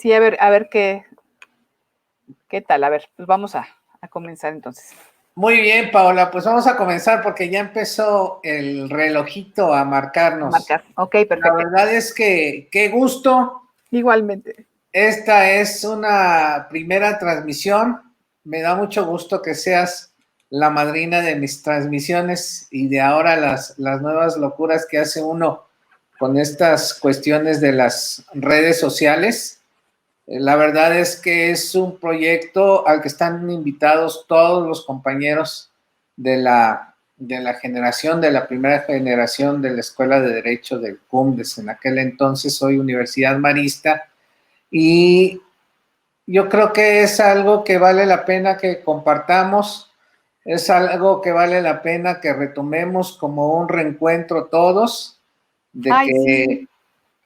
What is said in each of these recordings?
Sí, a ver qué tal. A ver, pues vamos a comenzar entonces. Muy bien, Paola, pues vamos a comenzar porque ya empezó el relojito a marcarnos. Marcar. Ok, perfecto. La verdad es que qué gusto. Igualmente. Esta es una primera transmisión. Me da mucho gusto que seas la madrina de mis transmisiones y de ahora las nuevas locuras que hace uno con estas cuestiones de las redes sociales. La verdad es que es un proyecto al que están invitados todos los compañeros de la generación, de la primera generación de la Escuela de Derecho del CUMDES. En aquel entonces, hoy Universidad Marista. Y yo creo que es algo que vale la pena que compartamos, es algo que vale la pena que retomemos como un reencuentro todos, de Ay, que sí.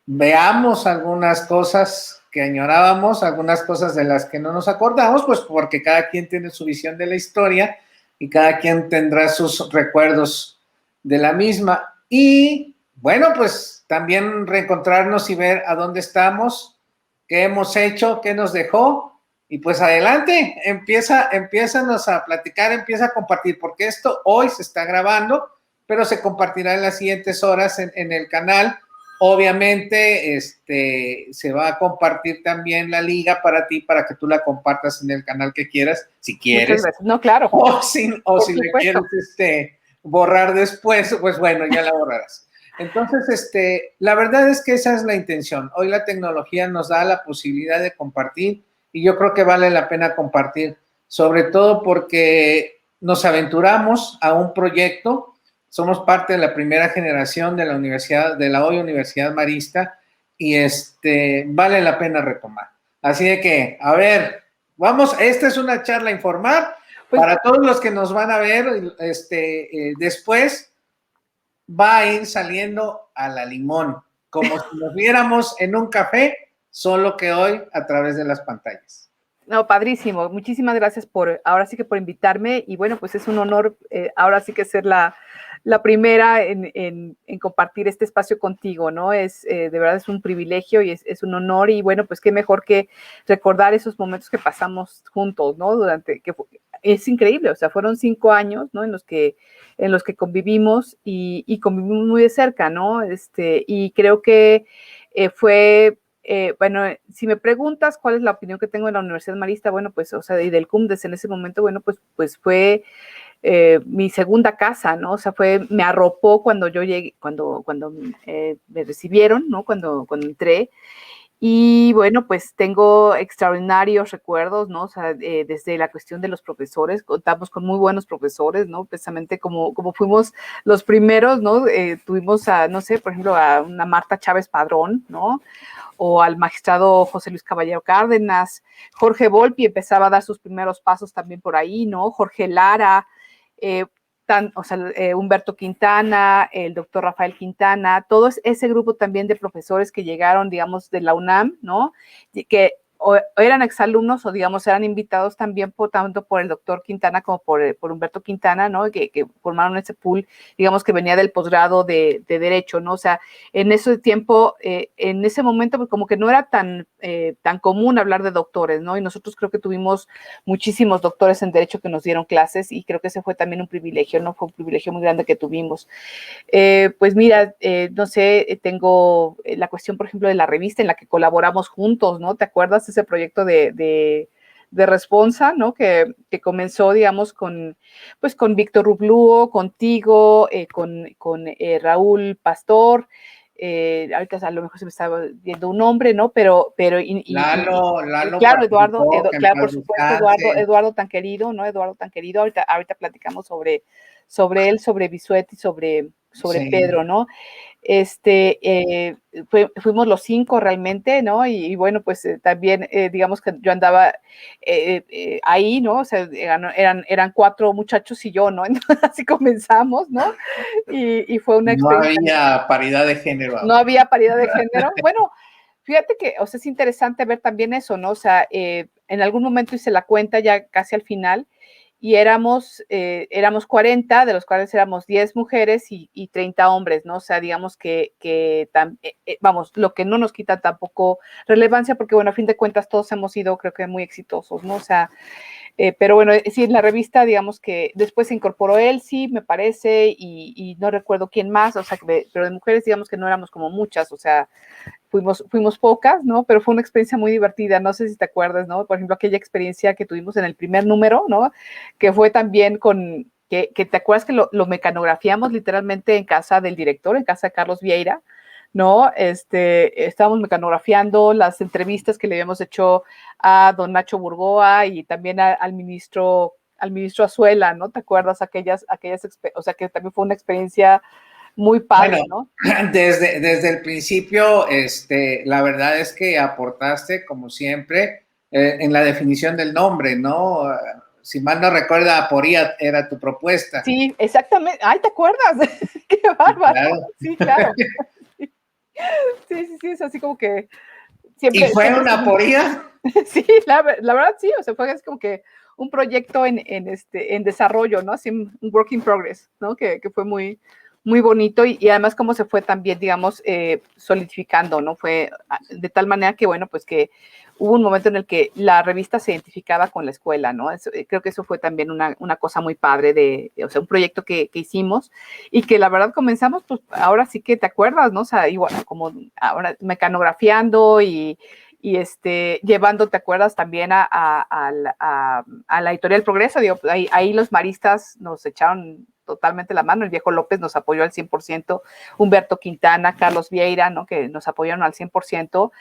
veamos algunas cosas que añorábamos, algunas cosas de las que no nos acordamos, pues porque cada quien tiene su visión de la historia y cada quien tendrá sus recuerdos de la misma. Y bueno, pues también reencontrarnos y ver a dónde estamos, qué hemos hecho, qué nos dejó. Y pues adelante, empiézanos a platicar, empieza a compartir, porque esto hoy se está grabando, pero se compartirá en las siguientes horas en el canal. Obviamente, se va a compartir también la liga para ti, para que tú la compartas en el canal que quieras, si quieres. Muchas gracias. No, claro. O si le quieres borrar después, pues bueno, ya la borrarás. Entonces, la verdad es que esa es la intención. Hoy la tecnología nos da la posibilidad de compartir y yo creo que vale la pena compartir, sobre todo porque nos aventuramos a un proyecto. Somos parte de la primera generación de la universidad, de la hoy Universidad Marista, y vale la pena retomar. Así de que, a ver, vamos, esta es una charla informal para todos los que nos van a ver, después va a ir saliendo a la limón, como si nos viéramos en un café, solo que hoy a través de las pantallas. No, padrísimo. Muchísimas gracias ahora sí que por invitarme y bueno, pues es un honor ahora sí que ser la primera en compartir este espacio contigo, ¿no? De verdad es un privilegio y es un honor y bueno, pues qué mejor que recordar esos momentos que pasamos juntos, ¿no? Es increíble, o sea, fueron 5 años, ¿no? En los que convivimos y convivimos muy de cerca, ¿no? Y creo que fue... bueno, si me preguntas cuál es la opinión que tengo de la Universidad Marista, bueno, pues, o sea, y del CUMDES en ese momento, bueno, pues fue mi segunda casa, ¿no? O sea, me arropó cuando yo llegué, cuando me recibieron, ¿no? Cuando entré. Y bueno, pues tengo extraordinarios recuerdos, ¿no? O sea, desde la cuestión de los profesores, contamos con muy buenos profesores, ¿no? Precisamente como fuimos los primeros, ¿no? Tuvimos no sé, por ejemplo, a una Marta Chávez Padrón, ¿no? O al magistrado José Luis Caballero Cárdenas, Jorge Volpi empezaba a dar sus primeros pasos también por ahí, ¿no? Jorge Lara, Humberto Quintana, el doctor Rafael Quintana, todo ese grupo también de profesores que llegaron, digamos, de la UNAM, ¿no? Que o eran exalumnos o, digamos, eran invitados también tanto por el doctor Quintana como por Humberto Quintana, ¿no? Que formaron ese pool, digamos, que venía del posgrado de Derecho, ¿no? O sea, en ese tiempo, en ese momento, pues como que no era tan común hablar de doctores, ¿no? Y nosotros creo que tuvimos muchísimos doctores en Derecho que nos dieron clases y creo que ese fue también un privilegio, ¿no? Fue un privilegio muy grande que tuvimos. Pues mira, no sé, tengo la cuestión, por ejemplo, de la revista en la que colaboramos juntos, ¿no? ¿Te acuerdas de ese proyecto de Responsa, ¿no? Que comenzó, digamos, con Víctor Rubluo, contigo, con Raúl Pastor. Ahorita a lo mejor se me estaba viendo un nombre, ¿no? Pero Lalo claro, Eduardo, claro, por supuesto, Eduardo tan querido, ¿no? Eduardo tan querido. Ahorita platicamos sobre él, sobre Bisuet y sobre sí. Pedro, ¿no? Fuimos los 5 realmente, ¿no? Y bueno, pues también, digamos que yo andaba ahí, ¿no? O sea, eran 4 muchachos y yo, ¿no? Entonces así comenzamos, ¿no? Y fue una experiencia. No había paridad de género. No había paridad de género. Bueno, fíjate que, o sea, es interesante ver también eso, ¿no? O sea, en algún momento hice la cuenta ya casi al final y éramos 40, de los cuales éramos 10 mujeres y 30 hombres, ¿no? O sea, digamos vamos, lo que no nos quita tampoco relevancia, porque bueno, a fin de cuentas todos hemos sido, creo que muy exitosos, ¿no? O sea, pero bueno, sí, en la revista, digamos que después se incorporó Elsie, me parece, y no recuerdo quién más, o sea, pero de mujeres, digamos que no éramos como muchas, o sea, fuimos pocas, ¿no? Pero fue una experiencia muy divertida, no sé si te acuerdas, ¿no? Por ejemplo, aquella experiencia que tuvimos en el primer número, ¿no? Que fue también que te acuerdas que lo mecanografiamos literalmente en casa del director, en casa de Carlos Vieira, ¿no? Estábamos mecanografiando las entrevistas que le habíamos hecho a don Nacho Burgoa y también al ministro Azuela, ¿no? ¿Te acuerdas o sea, que también fue una experiencia muy padre, bueno, ¿no? desde el principio, la verdad es que aportaste, como siempre, en la definición del nombre, ¿no? Si mal no recuerda, Aporía era tu propuesta. Sí, exactamente. Ay, ¿te acuerdas? Qué bárbaro. Claro. Sí, claro. Sí, es así como que ¿Y siempre, fue siempre una Aporía? sí, la verdad sí, o sea, fue así como que un proyecto en desarrollo, ¿no? Así un work in progress, ¿no? Que fue muy bonito y además cómo se fue también, digamos, solidificando, ¿no? Fue de tal manera que, bueno, pues que hubo un momento en el que la revista se identificaba con la escuela, ¿no? Creo que eso fue también una cosa muy padre o sea, un proyecto que hicimos y que la verdad comenzamos, pues ahora sí que te acuerdas, ¿no? O sea, igual como ahora mecanografiando y llevando, ¿te acuerdas? También a la editorial Progreso, digo, ahí los maristas nos echaron totalmente la mano, el viejo López nos apoyó al 100%, Humberto Quintana, Carlos Vieira, ¿no? Que nos apoyaron al 100%,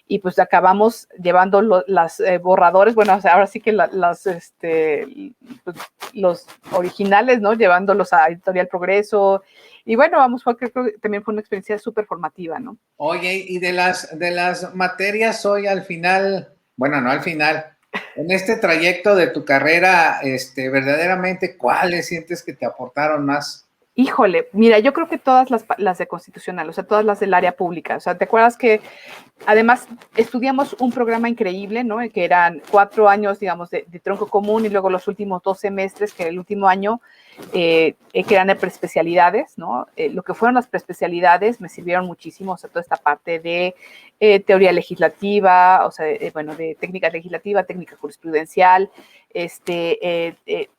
y pues acabamos llevando las borradores, bueno, o sea, ahora sí que pues, los originales, ¿no? Llevándolos a Editorial Progreso, y bueno, vamos, creo que también fue una experiencia súper formativa, ¿no? Oye, y de las materias hoy al final, bueno, no al final, en este trayecto de tu carrera, verdaderamente, ¿cuáles sientes que te aportaron más? Híjole, mira, yo creo que todas las de constitucional, o sea, todas las del área pública. O sea, ¿te acuerdas que además estudiamos un programa increíble, ¿no? Que eran 4 años, digamos, de tronco común y luego los últimos 2 semestres, que el último año, que eran de preespecialidades, ¿no? Lo que fueron las preespecialidades me sirvieron muchísimo, o sea, toda esta parte de teoría legislativa, o sea, bueno, de técnica legislativa, técnica jurisprudencial,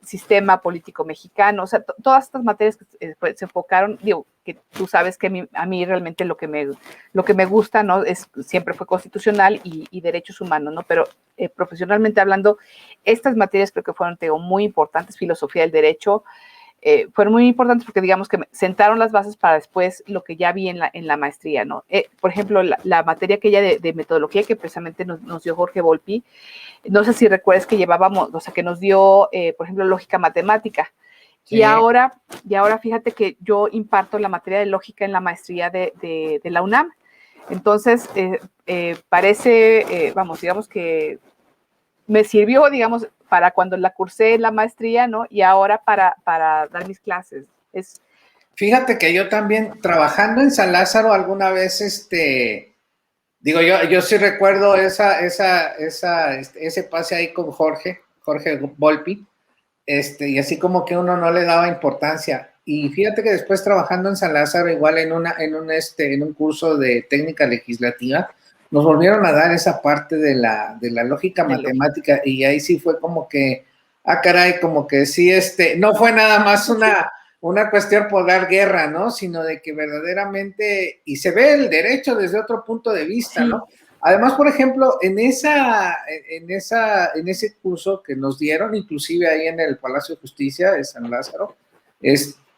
sistema político mexicano, o sea, todas estas materias que pues, se enfocaron, digo, que tú sabes que a mí realmente lo que me gusta, ¿no? Siempre fue constitucional y derechos humanos, ¿no? Pero profesionalmente hablando, estas materias creo que fueron, muy importantes, filosofía del derecho, fueron muy importantes porque digamos que sentaron las bases para después lo que ya vi en la maestría, ¿no? Por ejemplo, la materia aquella de metodología que precisamente nos dio Jorge Volpi, no sé si recuerdas que llevábamos, o sea, que nos dio, por ejemplo, lógica matemática. Sí. Y ahora fíjate que yo imparto la materia de lógica en la maestría de la UNAM. Entonces, vamos, digamos que me sirvió, digamos, para cuando la cursé la maestría, ¿no? Y ahora para dar mis clases. Fíjate que yo también, trabajando en San Lázaro alguna vez, digo, yo sí recuerdo ese pase ahí con Jorge Volpi, y así como que uno no le daba importancia. Y fíjate que después trabajando en San Lázaro, igual en un curso de técnica legislativa, nos volvieron a dar esa parte de la lógica matemática, y ahí sí fue como que, caray, como que sí, no fue nada más una cuestión por dar guerra, ¿no? Sino de que verdaderamente, y se ve el derecho desde otro punto de vista, sí. ¿No? Además, por ejemplo, en ese curso que nos dieron, inclusive ahí en el Palacio de Justicia de San Lázaro,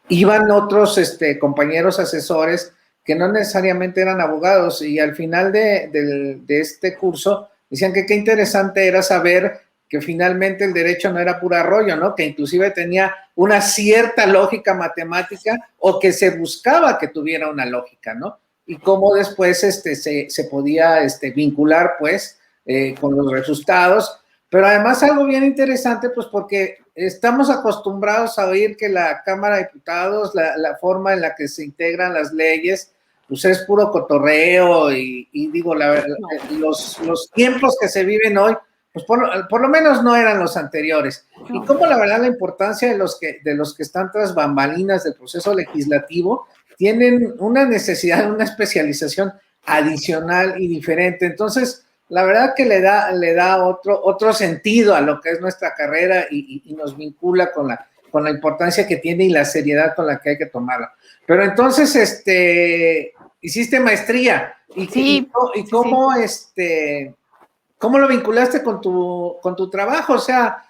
iban otros compañeros asesores que no necesariamente eran abogados, y al final de este curso decían que qué interesante era saber que finalmente el derecho no era pura rollo, ¿no? Que inclusive tenía una cierta lógica matemática, o que se buscaba que tuviera una lógica, ¿no? Y cómo después se podía vincular, pues, con los resultados. Pero además algo bien interesante, pues, porque estamos acostumbrados a oír que la Cámara de Diputados, la forma en la que se integran las leyes, pues es puro cotorreo, y digo, los tiempos que se viven hoy, pues por lo menos no eran los anteriores. Y cómo la verdad la importancia de los que están tras bambalinas del proceso legislativo tienen una necesidad, una especialización adicional y diferente. Entonces, la verdad que le da otro sentido a lo que es nuestra carrera y nos vincula con la importancia que tiene y la seriedad con la que hay que tomarla. Pero entonces, hiciste maestría. Sí, ¿Y cómo, cómo lo vinculaste con tu trabajo? O sea,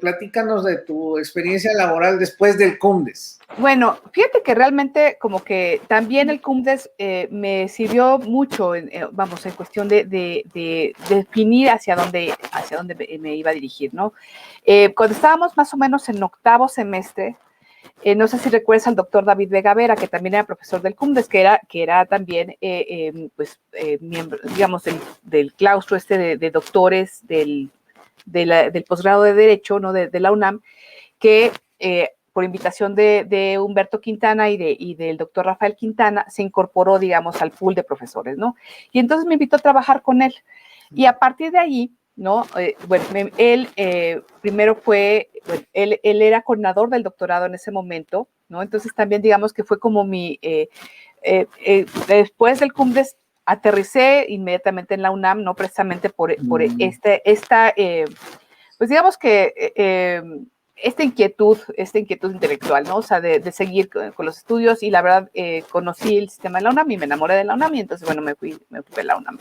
platícanos de tu experiencia laboral después del CUMDES. Bueno, fíjate que realmente como que también el CUMDES me sirvió mucho, vamos, en cuestión de definir hacia dónde me iba a dirigir, ¿no? Cuando estábamos más o menos en octavo semestre, no sé si recuerdas al doctor David Vega Vera, que también era profesor del CUMDES, que era también, miembro, digamos, del claustro de doctores del posgrado de Derecho, ¿no? De la UNAM, que por invitación de Humberto Quintana y del doctor Rafael Quintana, se incorporó, digamos, al pool de profesores, ¿no? Y entonces me invitó a trabajar con él. Y a partir de ahí, ¿no? Él primero fue, él era coordinador del doctorado en ese momento, ¿no? Entonces también digamos que fue como después del CUMDES aterricé inmediatamente en la UNAM, ¿no? Precisamente por pues digamos que esta inquietud intelectual, ¿no? O sea, de seguir con los estudios y la verdad conocí el sistema de la UNAM y me enamoré de la UNAM y entonces, bueno, me fui de la UNAM.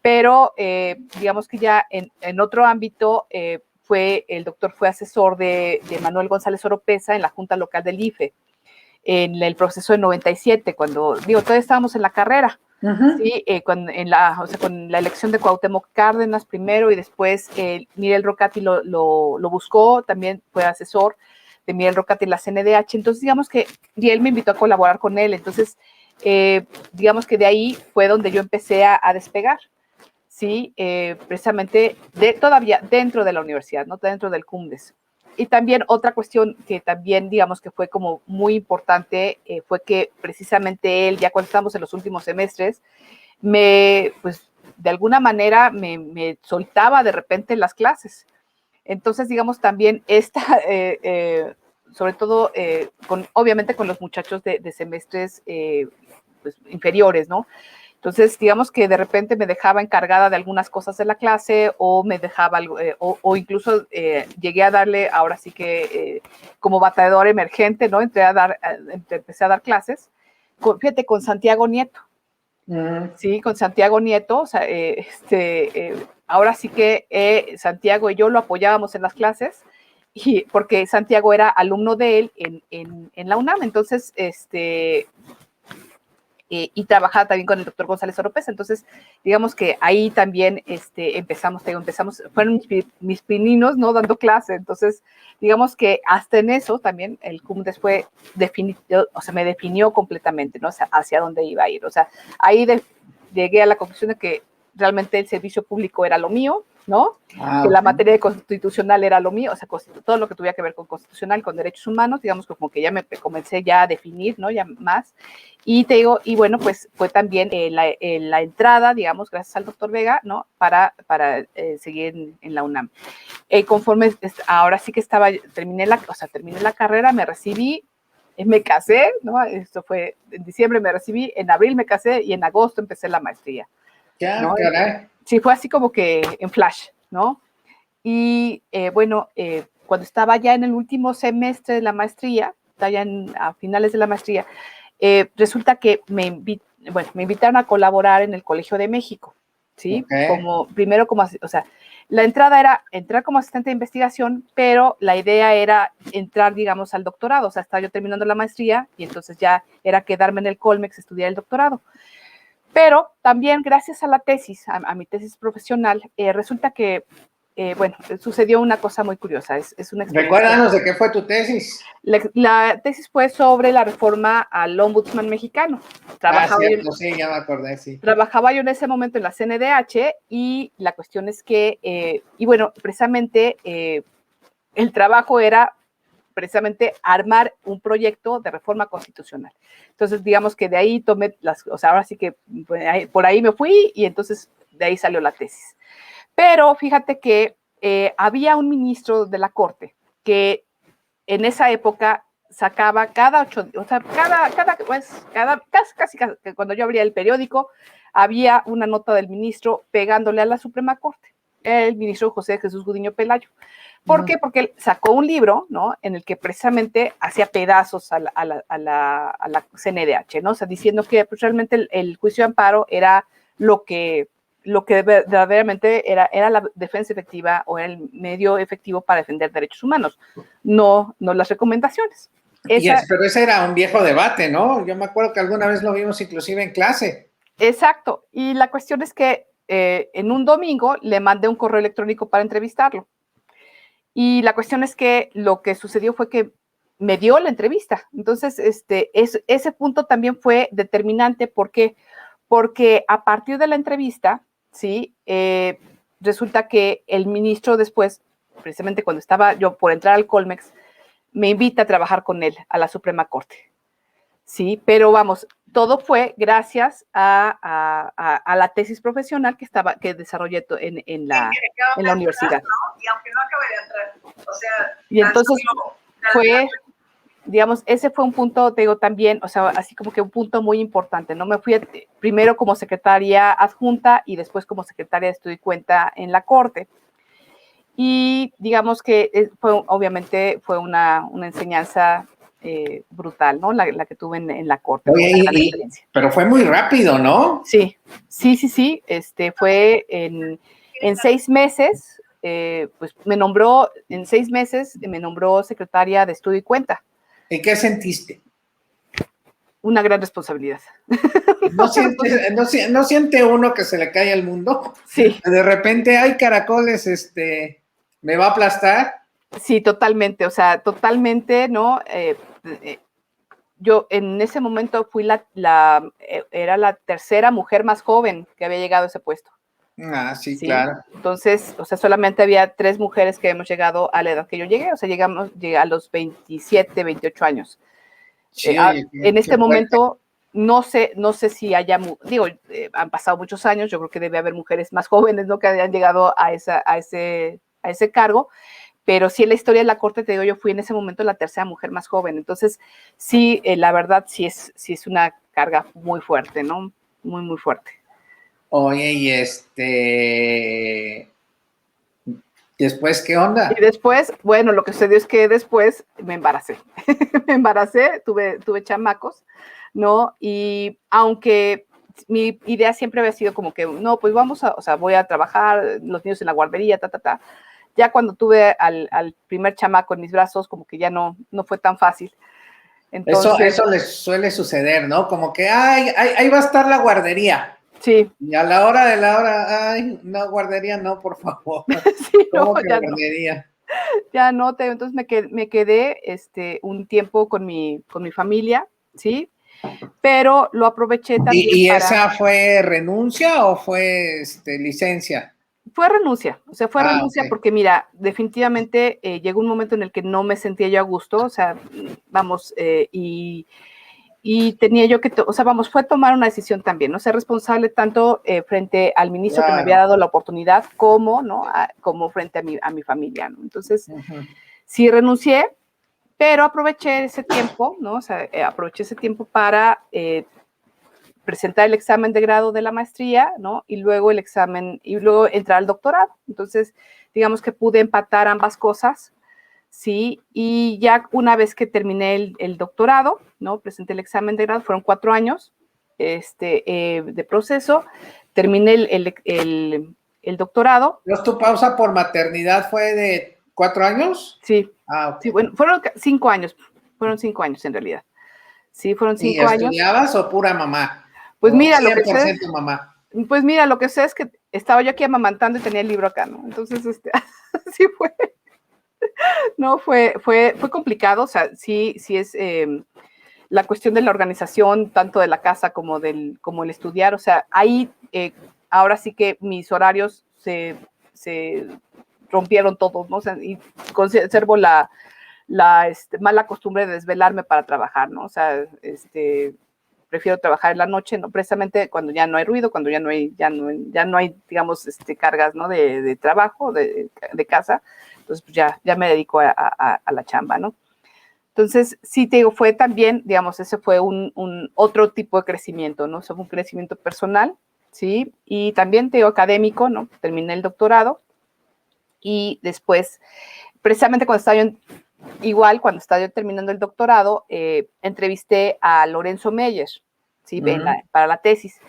Pero digamos que ya en otro ámbito el doctor fue asesor de Manuel González Oropesa en la Junta Local del IFE, en el proceso de 97, cuando, todavía estábamos en la carrera, ¿sí? Con la elección de Cuauhtémoc Cárdenas primero y después Miguel Rocati lo buscó, también fue asesor de Miguel Rocati en la CNDH, entonces digamos que y él me invitó a colaborar con él, entonces digamos que de ahí fue donde yo empecé a despegar, ¿sí? Precisamente todavía dentro de la universidad, ¿no? Dentro del CUMDES. Y también otra cuestión que también, digamos, que fue como muy importante, fue que precisamente él, ya cuando estábamos en los últimos semestres, pues, de alguna manera me soltaba de repente las clases. Entonces, digamos, también sobre todo, obviamente con los muchachos de semestres pues, inferiores, ¿no? Entonces, digamos que de repente me dejaba encargada de algunas cosas de la clase o me dejaba, o incluso llegué a darle, ahora sí que como batallador emergente, ¿no? Empecé a dar clases, fíjate, con Santiago Nieto. Sí, con Santiago Nieto, o sea, ahora sí que Santiago y yo lo apoyábamos en las clases, y porque Santiago era alumno de él en la UNAM, entonces, y trabajaba también con el doctor González Oropesa. Entonces, digamos que ahí también empezamos, fueron mis pininos, ¿no? Dando clase. Entonces, digamos que hasta en eso también el CUMDES fue definido, o sea, me definió completamente, ¿no? O sea, hacia dónde iba a ir. O sea, ahí llegué a la conclusión de que realmente el servicio público era lo mío, ¿no? Que la materia de constitucional era lo mío, o sea, todo lo que tuviera que ver con constitucional, con derechos humanos, digamos que como que ya me comencé ya a definir, ¿no? Ya más. Y te digo, y bueno, pues fue también la entrada, digamos, gracias al doctor Vega, ¿no? Para seguir en la UNAM. Conforme, ahora sí que terminé la carrera, me recibí, me casé, ¿no? Esto fue en diciembre, me recibí, en abril me casé y en agosto empecé la maestría. Ya, ¿no? caray. Sí, fue así como que en flash, ¿no? Y bueno, cuando estaba ya en el último semestre de la maestría, ya a finales de la maestría, resulta que me invitaron a colaborar en el Colegio de México, ¿sí? Okay. O sea, la entrada era entrar como asistente de investigación, pero la idea era entrar, digamos, al doctorado, o sea, estaba yo terminando la maestría y entonces ya era quedarme en el Colmex, estudiar el doctorado. Pero también gracias a la tesis, a mi tesis profesional, resulta que, bueno, sucedió una cosa muy curiosa. Es una experiencia. Recuérdanos de qué fue tu tesis. La tesis fue sobre la reforma al ombudsman mexicano. Cierto, sí, ya me acordé, sí. Trabajaba yo en ese momento en la CNDH y la cuestión es que, y bueno, precisamente el trabajo era precisamente armar un proyecto de reforma constitucional. Entonces, digamos que de ahí tomé o sea, ahora sí que por ahí me fui y entonces de ahí salió la tesis. Pero fíjate que había un ministro de la Corte que en esa época sacaba casi cuando yo abría el periódico, había una nota del ministro pegándole a la Suprema Corte, el ministro José Jesús Gudiño Pelayo. ¿Por qué? Porque él sacó un libro, ¿no? En el que precisamente hacía pedazos a la CNDH, ¿no? O sea, diciendo que pues, realmente el juicio de amparo era lo que verdaderamente era la defensa efectiva o era el medio efectivo para defender derechos humanos, no las recomendaciones. Pero ese era un viejo debate, ¿no? Yo me acuerdo que alguna vez lo vimos inclusive en clase. Exacto, y la cuestión es que en un domingo le mandé un correo electrónico para entrevistarlo. Y la cuestión es que lo que sucedió fue que me dio la entrevista. Entonces, ese punto también fue determinante. ¿Por qué? Porque a partir de la entrevista, ¿sí? Resulta que el ministro después, precisamente cuando estaba yo por entrar al Colmex, me invita a trabajar con él a la Suprema Corte. Sí, pero vamos, todo fue gracias a la tesis profesional que desarrollé en la universidad. ¿no? Y aunque no acabe de entrar, o sea... Y entonces fue, digamos, ese fue un punto, te digo, también, o sea, así como que un punto muy importante, ¿no? Me fui primero como secretaria adjunta y después como secretaria de Estudio y Cuenta en la Corte. Y digamos que obviamente fue una enseñanza brutal, ¿no? La que tuve en la Corte. Oye, pero fue muy rápido, ¿no? Sí. Fue en 6 meses, pues en 6 meses me nombró secretaria de Estudio y Cuenta. ¿Y qué sentiste? Una gran responsabilidad. ¿No siente uno que se le cae al mundo? Sí. De repente, hay caracoles, ¿me va a aplastar? Sí, totalmente, o sea, totalmente, ¿no? Yo en ese momento fui era la tercera mujer más joven que había llegado a ese puesto. Ah, sí, claro. Entonces, o sea, solamente había 3 mujeres que hemos llegado a la edad que yo llegué, o sea, llegué a los 27, 28 años. Sí, en este momento, no sé si haya, han pasado muchos años, yo creo que debe haber mujeres más jóvenes, ¿no? Que hayan llegado a ese cargo, pero sí en la historia de la Corte, te digo, yo fui en ese momento la tercera mujer más joven, entonces sí, la verdad sí es una carga muy fuerte, ¿no? Muy, muy fuerte. Oye, y ¿después qué onda? Y después, bueno, lo que sucedió es que después me embaracé. Me embaracé, tuve chamacos, ¿no? Y aunque mi idea siempre había sido como que, no, pues voy a trabajar, los niños en la guardería, ya cuando tuve al primer chamaco en mis brazos, como que ya no fue tan fácil. Entonces, eso les suele suceder, ¿no? Como que, ahí va a estar la guardería. Sí. Y a la hora de la hora, no, guardería no, por favor. Sí, ¿Cómo que guardería? Ya no, entonces me quedé un tiempo con mi familia, ¿sí? Pero lo aproveché también ¿Y esa fue renuncia o fue licencia? Fue renuncia, o sea, renuncia okay. Porque mira, definitivamente llegó un momento en el que no me sentía yo a gusto, o sea, vamos, y tenía yo que, o sea, vamos, fue tomar una decisión también, no ser responsable tanto frente al ministro que me había dado la oportunidad como, ¿no? Como frente a mi familia, ¿no? Entonces, sí renuncié, pero aproveché ese tiempo, ¿no? O sea, aproveché ese tiempo para presentar el examen de grado de la maestría, ¿no? Y luego entrar al doctorado. Entonces, digamos que pude empatar ambas cosas, ¿sí? Y ya una vez que terminé el doctorado, ¿no? Presenté el examen de grado, fueron 4 años de proceso, terminé el doctorado. ¿Pero tu pausa por maternidad fue de 4 años? Sí. Ah, okay. Sí, bueno, fueron 5 años, en realidad. Sí, fueron 5 años. ¿Y estudiabas o pura mamá? Pues mira, 100% mamá. Pues mira, lo que sé es que estaba yo aquí amamantando y tenía el libro acá, ¿no? Entonces, así fue. No, fue complicado, o sea, sí es la cuestión de la organización, tanto de la casa como el estudiar, o sea, ahí ahora sí que mis horarios se rompieron todos, ¿no? O sea, y conservo la mala costumbre de desvelarme para trabajar, ¿no? O sea, prefiero trabajar en la noche, ¿no? Precisamente cuando ya no hay ruido, cuando ya no hay digamos, cargas, ¿no? De trabajo, de casa. Entonces, pues ya me dedico a la chamba, ¿no? Entonces, sí, te digo, fue también, digamos, ese fue un otro tipo de crecimiento, ¿no? Eso fue un crecimiento personal, ¿sí? Y también, te digo, académico, ¿no? Terminé el doctorado y después, precisamente cuando estaba yo terminando el doctorado, entrevisté a Lorenzo Meyer, ¿sí? Para la tesis.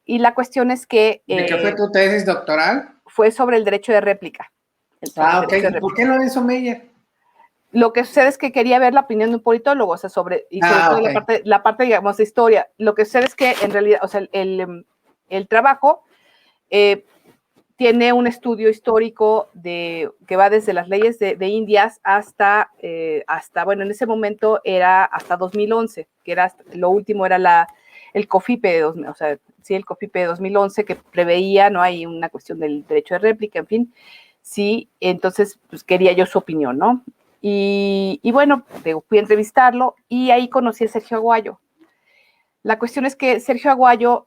Y la cuestión es que... ¿De qué fue tu tesis doctoral? Fue sobre el derecho de réplica. Ok. ¿Y por qué Lorenzo Meyer? Lo que sucede es que quería ver la opinión de un politólogo, o sea, sobre todo la parte, digamos, de historia. Lo que sucede es que, en realidad, o sea, el trabajo tiene un estudio histórico que va desde las leyes de Indias hasta, bueno, en ese momento era hasta 2011, que era, lo último era el COFIPE, o sea, sí, el COFIPE de 2011, que preveía, ¿no? Hay una cuestión del derecho de réplica, en fin. Sí, entonces, pues quería yo su opinión, ¿no? Y bueno, fui a entrevistarlo y ahí conocí a Sergio Aguayo. La cuestión es que Sergio Aguayo,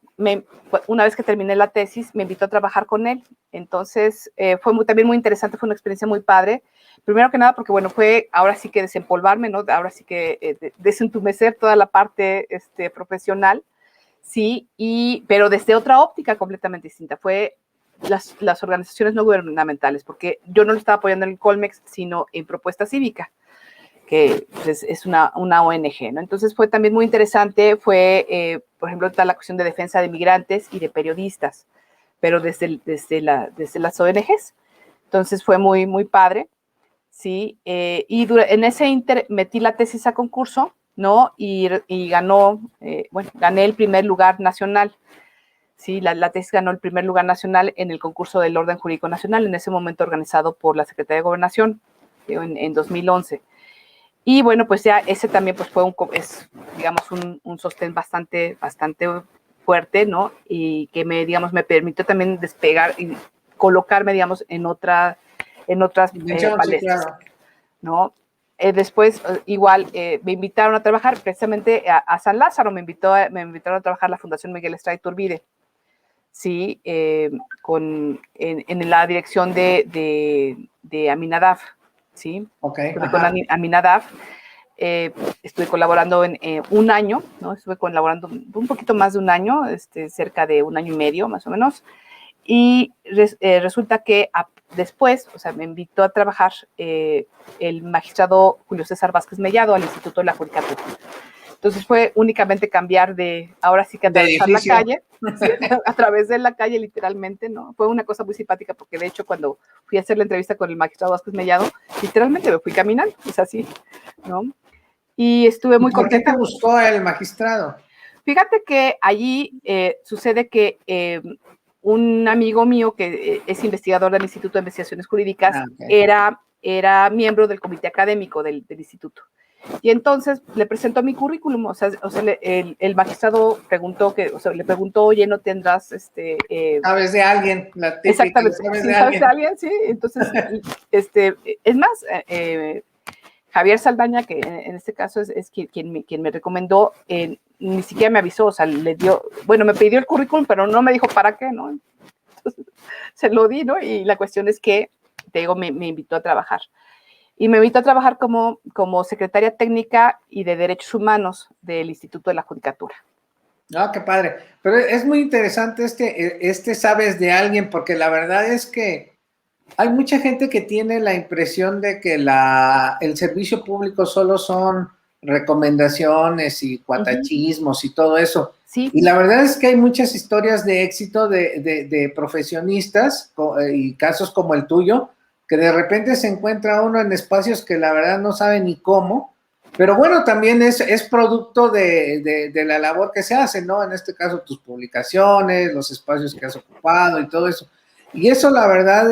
una vez que terminé la tesis, me invitó a trabajar con él. Entonces, fue también muy interesante, fue una experiencia muy padre. Primero que nada, porque bueno, fue ahora sí que desempolvarme, ¿no? Ahora sí que desentumecer toda la parte profesional, sí, pero desde otra óptica completamente distinta. Fue las organizaciones no gubernamentales, porque yo no lo estaba apoyando en el Colmex, sino en Propuesta Cívica, que pues, es una ONG, ¿no? Entonces fue también muy interesante, por ejemplo, está la cuestión de defensa de migrantes y de periodistas, pero desde las ONGs. Entonces fue muy, muy padre, ¿sí? Y en ese metí la tesis a concurso, ¿no? Y gané el primer lugar nacional. Sí, la tesis ganó el primer lugar nacional en el concurso del Orden Jurídico Nacional, en ese momento organizado por la Secretaría de Gobernación en 2011. Y bueno, pues ya ese también pues fue digamos, un sostén bastante fuerte, ¿no? Y que me permitió también despegar y colocarme, digamos, en otras palestras, claro. ¿no? Después, igual, me invitaron a trabajar precisamente a San Lázaro, me invitaron a trabajar la Fundación Miguel Estrada Iturbide, sí, en la dirección de Aminadab, ¿sí? Okay, estuve con Aminadab, estuve colaborando en un año, ¿no? Estuve colaborando un poquito más de un año, cerca de un año y medio más o menos, y resulta que después, o sea, me invitó a trabajar el magistrado Julio César Vázquez Mellado al Instituto de la Judicatura. Entonces fue únicamente cambiar ahora sí que atravesar la calle, ¿sí? A través de la calle literalmente, ¿no? Fue una cosa muy simpática porque de hecho cuando fui a hacer la entrevista con el magistrado Vázquez Mellado, literalmente me fui caminando, es así, ¿no? Y estuve muy contenta. ¿Por qué te gustó el magistrado? Fíjate que allí sucede que un amigo mío que es investigador del Instituto de Investigaciones Jurídicas era miembro del comité académico del instituto. Y entonces le presentó mi currículum, o sea el magistrado le preguntó, oye, ¿no tendrás ¿Sabes de alguien? La típica, exactamente, ¿sabes de alguien? Sí, entonces, es más, Javier Saldaña, que en este caso es quien me recomendó, ni siquiera me avisó, o sea, me pidió el currículum, pero no me dijo para qué, ¿no? Entonces, se lo di, ¿no? Y la cuestión es que, te digo, me invitó a trabajar. Y me invitó a trabajar como secretaria técnica y de Derechos Humanos del Instituto de la Judicatura. No, qué padre. Pero es muy interesante sabes de alguien, porque la verdad es que hay mucha gente que tiene la impresión de que el servicio público solo son recomendaciones y cuatachismos y todo eso. Sí. Y la verdad es que hay muchas historias de éxito de profesionistas y casos como el tuyo, que de repente se encuentra uno en espacios que la verdad no sabe ni cómo, pero bueno, también es producto de la labor que se hace, ¿no? En este caso, tus publicaciones, los espacios que has ocupado y todo eso. Y eso, la verdad,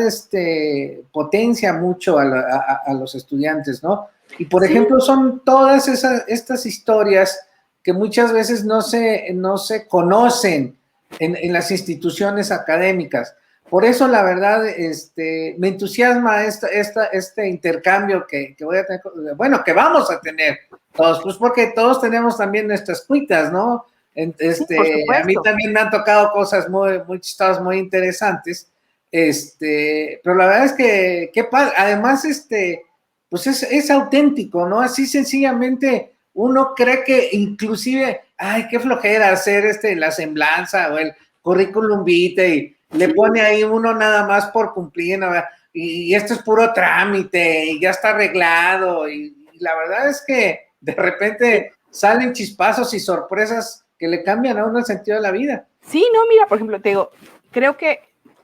potencia mucho a los estudiantes, ¿no? Y, por ejemplo, son todas estas historias que muchas veces no se conocen en las instituciones académicas. Por eso, la verdad, me entusiasma este intercambio que voy a tener, bueno, que vamos a tener todos, pues porque todos tenemos también nuestras cuitas, ¿no? A mí también me han tocado cosas muy, muy chistosas, muy interesantes, pero la verdad es que, qué padre, además, pues es auténtico, ¿no? Así sencillamente uno cree que inclusive, ay, qué flojera hacer la semblanza o el currículum vitae y le pone ahí uno nada más por cumplir, ¿no? Y esto es puro trámite y ya está arreglado y la verdad es que de repente salen chispazos y sorpresas que le cambian a uno el sentido de la vida. Sí, no, mira, por ejemplo, te digo, creo que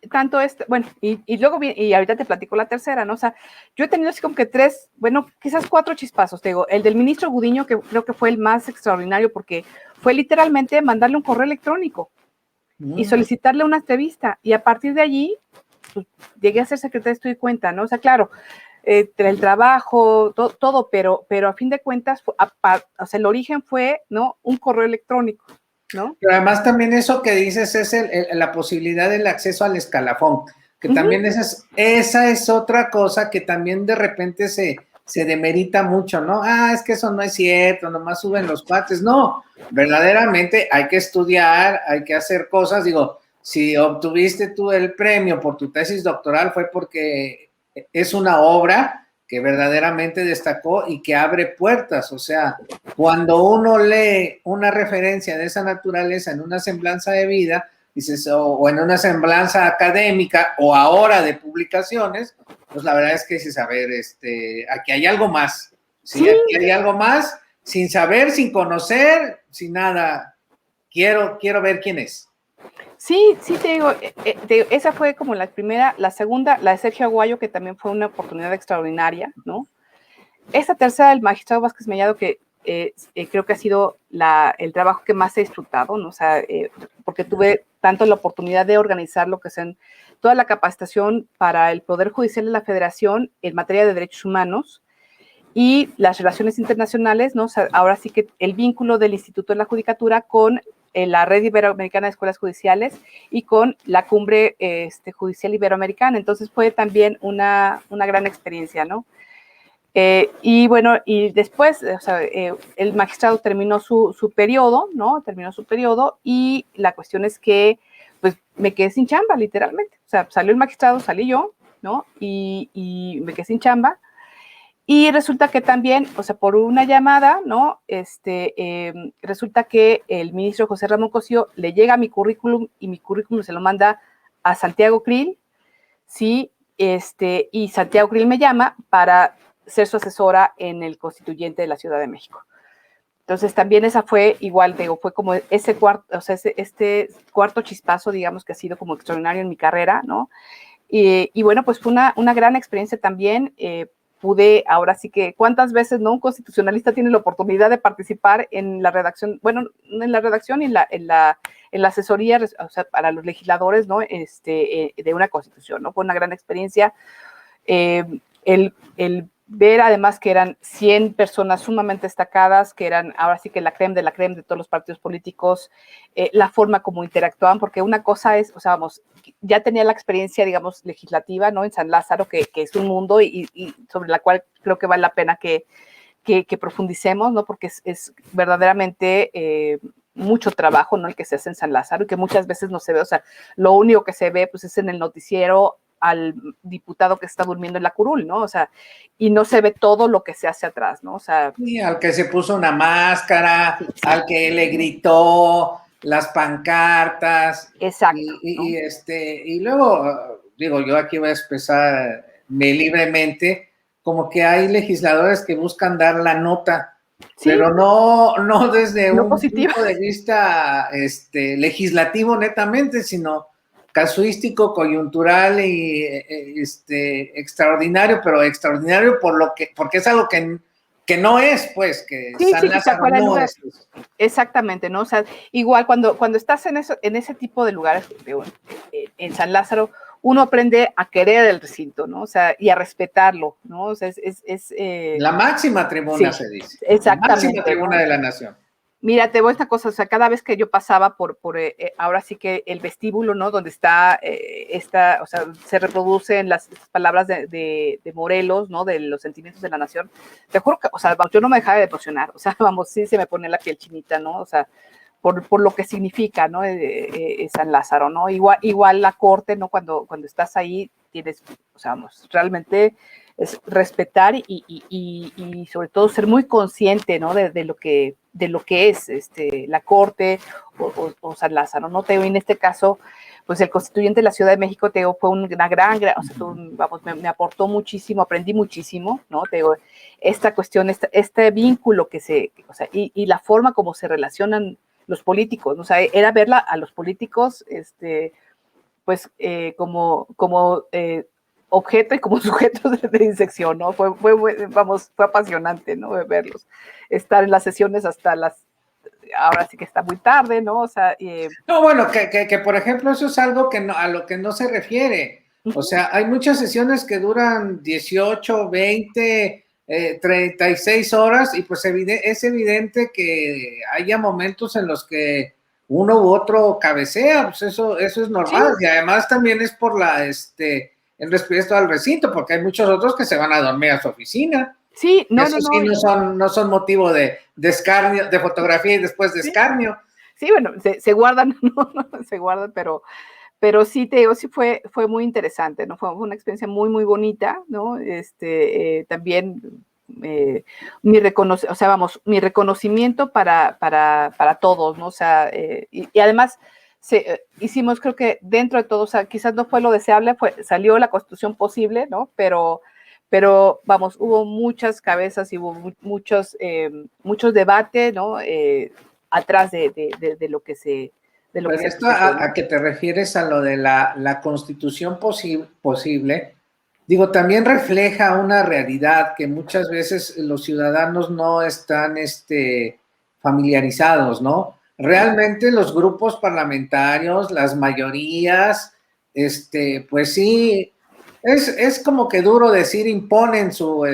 tanto bueno, y luego, y ahorita te platico la tercera, ¿no? O sea, yo he tenido así como que 3, bueno, quizás 4 chispazos, te digo, el del ministro Gudiño, que creo que fue el más extraordinario, porque fue literalmente mandarle un correo electrónico y solicitarle una entrevista, y a partir de allí, pues, llegué a ser secretaria de Estudio y Cuenta, ¿no? O sea, claro, el trabajo, todo, pero a fin de cuentas, o sea, el origen fue, ¿no? Un correo electrónico, ¿no? Pero además también eso que dices es la posibilidad del acceso al escalafón, que también esa es otra cosa que también de repente se demerita mucho, ¿no? Ah, es que eso no es cierto, nomás suben los cuates. No, verdaderamente hay que estudiar, hay que hacer cosas. Digo, si obtuviste tú el premio por tu tesis doctoral fue porque es una obra que verdaderamente destacó y que abre puertas. O sea, cuando uno lee una referencia de esa naturaleza en una semblanza de vida, dices, o en una semblanza académica, o ahora de publicaciones, pues la verdad es que dices, a ver, aquí hay algo más. ¿Sí? Aquí hay algo más, sin saber, sin conocer, sin nada. Quiero ver quién es. Sí, te digo, esa fue como la primera. La segunda, la de Sergio Aguayo, que también fue una oportunidad extraordinaria, ¿no? Esta tercera del magistrado Vázquez Mellado, que creo que ha sido el trabajo que más he disfrutado, ¿no? O sea, porque tuve tanto la oportunidad de organizar lo que es toda la capacitación para el Poder Judicial de la Federación en materia de derechos humanos y las relaciones internacionales, ¿no? O sea, ahora sí que el vínculo del Instituto de la Judicatura con la Red Iberoamericana de Escuelas Judiciales y con la Cumbre Judicial Iberoamericana. Entonces fue también una gran experiencia, ¿no? Y bueno, y después, o sea, el magistrado terminó su periodo, ¿no? Terminó su periodo y la cuestión es que, pues, me quedé sin chamba, literalmente. O sea, salió el magistrado, salí yo, ¿no? Y me quedé sin chamba. Y resulta que también, o sea, por una llamada, ¿no? Resulta que el ministro José Ramón Cosío le llega mi currículum y mi currículum se lo manda a Santiago Krill, ¿sí? Y Santiago Krill me llama para ser su asesora en el constituyente de la Ciudad de México. Entonces también esa fue igual, digo, fue como ese cuarto, o sea, este cuarto chispazo, digamos, que ha sido como extraordinario en mi carrera, ¿no? Y bueno, pues fue una gran experiencia también. Pude, ahora sí que, ¿cuántas veces no un constitucionalista tiene la oportunidad de participar en la redacción, bueno, en la redacción y en la asesoría, o sea, para los legisladores, ¿no? De una constitución, ¿no? Fue una gran experiencia. El ver además que eran 100 personas sumamente destacadas, que eran ahora sí que la creme de todos los partidos políticos, la forma como interactuaban, porque una cosa es, o sea, vamos, ya tenía la experiencia, digamos, legislativa, ¿no? En San Lázaro, que es un mundo y sobre la cual creo que vale la pena que profundicemos, ¿no? Porque es verdaderamente mucho trabajo, ¿no? El que se hace en San Lázaro y que muchas veces no se ve, o sea, lo único que se ve, pues, es en el noticiero al diputado que está durmiendo en la curul, ¿no? O sea, y no se ve todo lo que se hace atrás, ¿no? O sea... Sí, al que se puso una máscara, sí. Al que le gritó, las pancartas. Exacto. Y luego, digo, yo aquí voy a expresarme libremente, como que hay legisladores que buscan dar la nota, sí, pero no desde un punto de vista legislativo netamente, sino casuístico, coyuntural y extraordinario, pero extraordinario porque es algo que no es, pues, que sí, San Lázaro no es. Exactamente, ¿no? O sea, igual cuando estás en ese tipo de lugares, en San Lázaro, uno aprende a querer el recinto, ¿no? O sea, y a respetarlo, ¿no? O sea, la máxima tribuna, sí, se dice. Exactamente. La máxima tribuna, ¿no?, de la nación. Mira, te voy a esta cosa, o sea, cada vez que yo pasaba por ahora sí que el vestíbulo, ¿no? Donde está o sea, se reproducen las palabras de Morelos, ¿no? De los sentimientos de la nación. Te juro que, o sea, yo no me dejaba de emocionar, o sea, vamos, sí se me pone la piel chinita, ¿no? O sea, por lo que significa, ¿no? San Lázaro, ¿no? Igual la corte, ¿no? Cuando estás ahí, tienes, o sea, vamos, realmente es respetar y sobre todo ser muy consciente, ¿no? De lo que es la corte o San Lázaro, ¿no? Te digo, en este caso, pues el constituyente de la Ciudad de México, te digo, fue una gran, o sea, vamos, me aportó muchísimo, aprendí muchísimo, ¿no? Te digo, esta cuestión, este vínculo o sea, y la forma como se relacionan los políticos, ¿no? O sea, era verla a los políticos, pues, como objeto y como sujetos de disección, ¿no? Fue apasionante, ¿no? Verlos, estar en las sesiones hasta ahora sí que está muy tarde, ¿no? O sea, no, bueno, que por ejemplo, eso es algo que a lo que no se refiere. O sea, hay muchas sesiones que duran 18, 20, 36 horas y pues es evidente que haya momentos en los que uno u otro cabecea, pues eso es normal. Sí. Y además también es por el respeto al recinto, porque hay muchos otros que se van a dormir a su oficina. Sí, no son motivo de escarnio, de fotografía y después de escarnio. Sí, bueno, se guardan, ¿no? Se guardan, pero sí, te digo, sí fue muy interesante, ¿no? Fue una experiencia muy, muy bonita, ¿no? También mi reconocimiento para todos, ¿no? O sea, y además hicimos, creo que dentro de todo, o sea, quizás no fue lo deseable, salió la constitución posible, ¿no? Pero vamos, hubo muchas cabezas y hubo muchos debates, ¿no? Atrás de lo que se... Pero esto a que te refieres a lo de la constitución posible, digo, también refleja una realidad que muchas veces los ciudadanos no están familiarizados, ¿no? Realmente los grupos parlamentarios, las mayorías, pues sí, es como que duro decir imponen su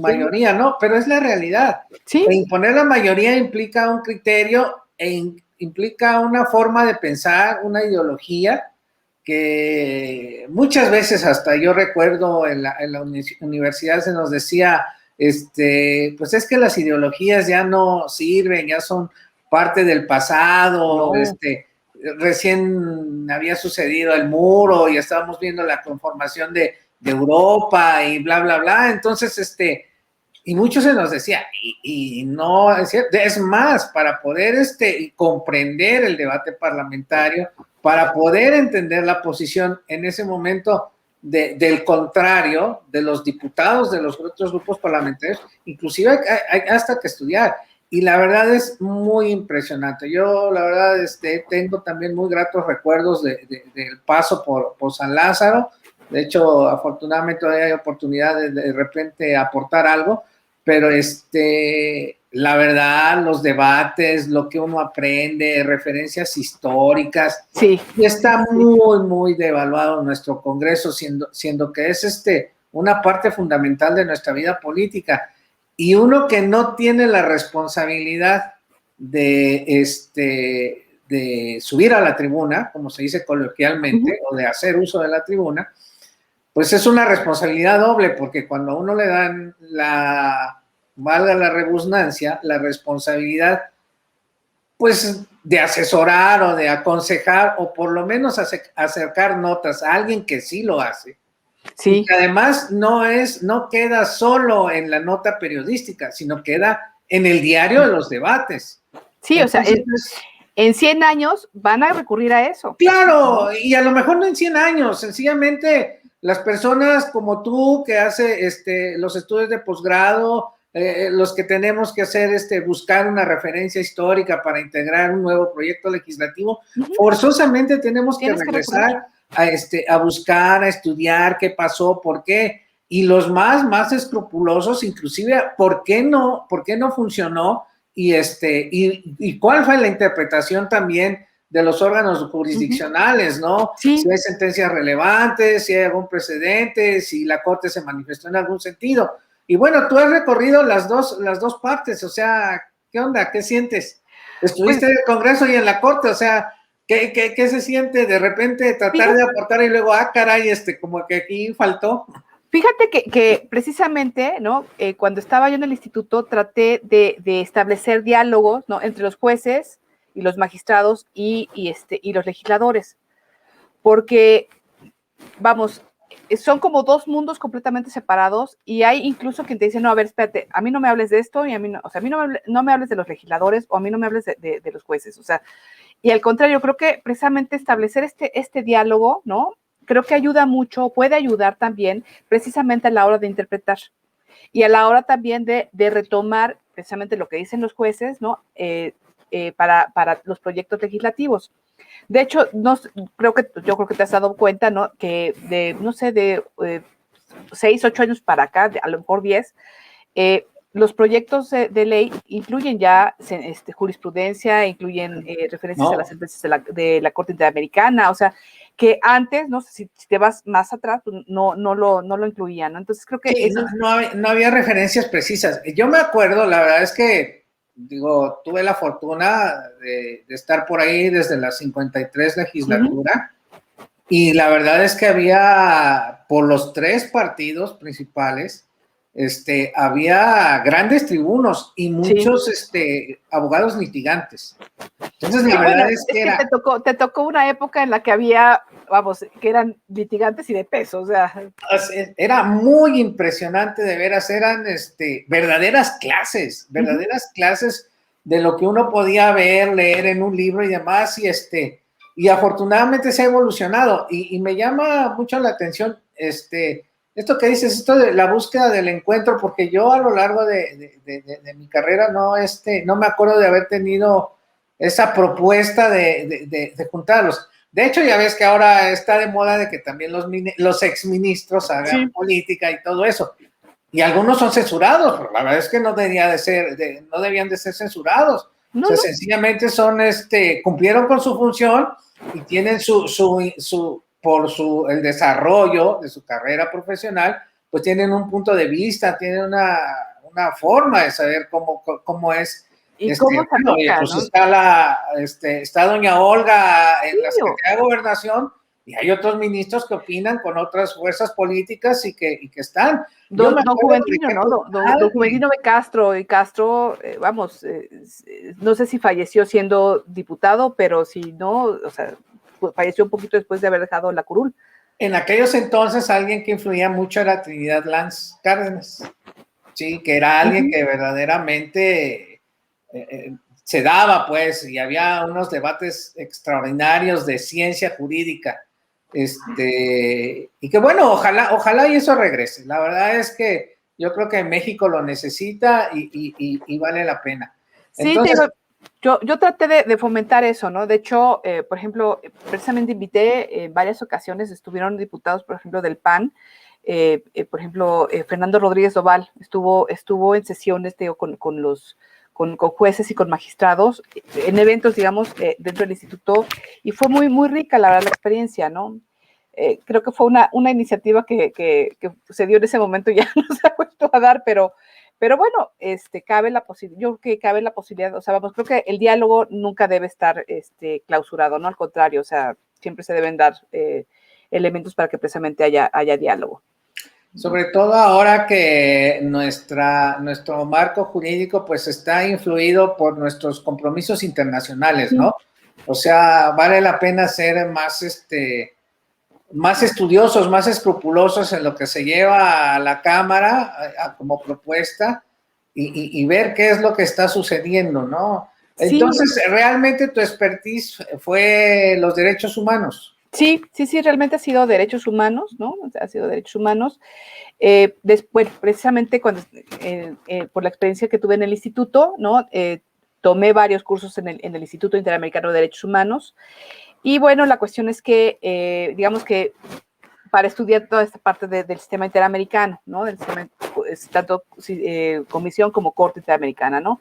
mayoría, ¿no? Pero es la realidad. Sí. E imponer la mayoría implica un criterio implica una forma de pensar, una ideología que muchas veces hasta yo recuerdo en la universidad se nos decía, pues es que las ideologías ya no sirven, ya son parte del pasado, no. Recién había sucedido el muro y estábamos viendo la conformación de Europa y bla, bla, bla, entonces, y muchos se nos decía, y no, es cierto, es más, para poder comprender el debate parlamentario, para poder entender la posición en ese momento del contrario, de los diputados de los otros grupos parlamentarios, inclusive hay hasta que estudiar, y la verdad es muy impresionante. Yo, la verdad, tengo también muy gratos recuerdos del paso por San Lázaro. De hecho, afortunadamente todavía hay oportunidad de repente aportar algo, pero la verdad, los debates, lo que uno aprende, referencias históricas, sí, y está muy, muy devaluado nuestro Congreso, siendo que es una parte fundamental de nuestra vida política, y uno que no tiene la responsabilidad de subir a la tribuna, como se dice coloquialmente, o de hacer uso de la tribuna, pues es una responsabilidad doble, porque cuando a uno le dan valga la redundancia, la responsabilidad, pues, de asesorar o de aconsejar, o por lo menos acercar notas a alguien que sí lo hace. Sí. Y que además no queda solo en la nota periodística, sino queda en el diario de los debates. Sí, entonces, o sea, en 100 años van a recurrir a eso. Claro, y a lo mejor no en 100 años, sencillamente las personas como tú que hace los estudios de posgrado, los que tenemos que hacer buscar una referencia histórica para integrar un nuevo proyecto legislativo, forzosamente tenemos que regresar a buscar, a estudiar qué pasó, por qué, y los más escrupulosos, inclusive, ¿por qué no funcionó? Y cuál fue la interpretación también de los órganos jurisdiccionales, ¿no? Sí. Si hay sentencias relevantes, si hay algún precedente, si la Corte se manifestó en algún sentido. Y bueno, tú has recorrido las dos partes, o sea, ¿qué onda? ¿Qué sientes? Estuviste en el Congreso y en la Corte, o sea, ¿qué se siente de repente tratar de aportar y luego, caray, como que aquí faltó? Fíjate que precisamente, ¿no? Cuando estaba yo en el instituto, traté de establecer diálogos, ¿no? Entre los jueces y los magistrados y los legisladores, porque, vamos, son como dos mundos completamente separados y hay incluso quien te dice, no, a ver, espérate, a mí no me hables de esto y a mí no, o sea, a mí no me hables de los legisladores o a mí no me hables de los jueces, o sea, y al contrario, creo que precisamente establecer este diálogo, ¿no? Creo que ayuda mucho, puede ayudar también precisamente a la hora de interpretar y a la hora también de retomar precisamente lo que dicen los jueces, ¿no? Para los proyectos legislativos. De hecho, yo creo que te has dado cuenta, ¿no? Que de 6, 8 años para acá, a lo mejor 10, los proyectos de ley incluyen ya jurisprudencia, incluyen referencias a las sentencias de la Corte Interamericana, o sea, que antes, no sé si te vas más atrás, pues no lo incluían, ¿no? Entonces creo que sí, no había referencias precisas. Yo me acuerdo, la verdad es que, digo, tuve la fortuna de estar por ahí desde la 53 legislatura, y la verdad es que había, por los 3 partidos principales, había grandes tribunos y muchos abogados litigantes. Entonces, la verdad es que era... Te tocó una época en la que había, vamos, que eran litigantes y de peso, o sea. Era muy impresionante, de veras, eran verdaderas clases de lo que uno podía ver, leer en un libro y demás, y afortunadamente se ha evolucionado, y me llama mucho la atención, esto que dices, esto de la búsqueda del encuentro, porque yo a lo largo de mi carrera no me acuerdo de haber tenido esa propuesta de juntarlos. De hecho, ya ves que ahora está de moda de que también los exministros hagan política y todo eso. Y algunos son censurados, pero la verdad es que no debían de ser censurados. O sea, sencillamente cumplieron con su función y tienen el desarrollo de su carrera profesional, pues tienen un punto de vista, tienen una forma de saber cómo es. ¿Y cómo se aplica, pues ¿no? Está doña Olga en la Secretaría de Gobernación, y hay otros ministros que opinan con otras fuerzas políticas y que están. Don Juventino, ¿no? Don Juventino de Castro, y Castro, no sé si falleció siendo diputado, pero si no, o sea, falleció un poquito después de haber dejado la curul. En aquellos entonces, alguien que influía mucho era Trinidad Lanz Cárdenas, sí, que era alguien que verdaderamente se daba, pues, y había unos debates extraordinarios de ciencia jurídica, y que bueno, ojalá y eso regrese. La verdad es que yo creo que México lo necesita y vale la pena. Entonces, sí, yo traté de fomentar eso, ¿no? De hecho, por ejemplo, precisamente invité en varias ocasiones, estuvieron diputados, por ejemplo, del PAN, por ejemplo, Fernando Rodríguez Doval estuvo en sesiones con jueces y con magistrados, en eventos, digamos, dentro del instituto, y fue muy, muy rica, la verdad, la experiencia, ¿no? Creo que fue una iniciativa que se dio en ese momento, ya no se ha vuelto a dar, pero bueno, cabe la posibilidad, yo creo que cabe la posibilidad, o sea, vamos, creo que el diálogo nunca debe estar clausurado, ¿no? Al contrario, o sea, siempre se deben dar elementos para que precisamente haya diálogo. Sobre todo ahora que nuestro marco jurídico pues está influido por nuestros compromisos internacionales, ¿no? O sea, vale la pena ser más estudiosos, más escrupulosos en lo que se lleva a la Cámara como propuesta y ver qué es lo que está sucediendo, ¿no? Entonces, ¿realmente tu expertise fue los derechos humanos? Sí, realmente ha sido derechos humanos, ¿no? Ha sido derechos humanos. Después, precisamente por la experiencia que tuve en el instituto, ¿no? Tomé varios cursos en el Instituto Interamericano de Derechos Humanos. Y bueno, la cuestión es que, digamos que para estudiar toda esta parte del sistema interamericano, ¿no? Del sistema, tanto comisión como corte interamericana, ¿no?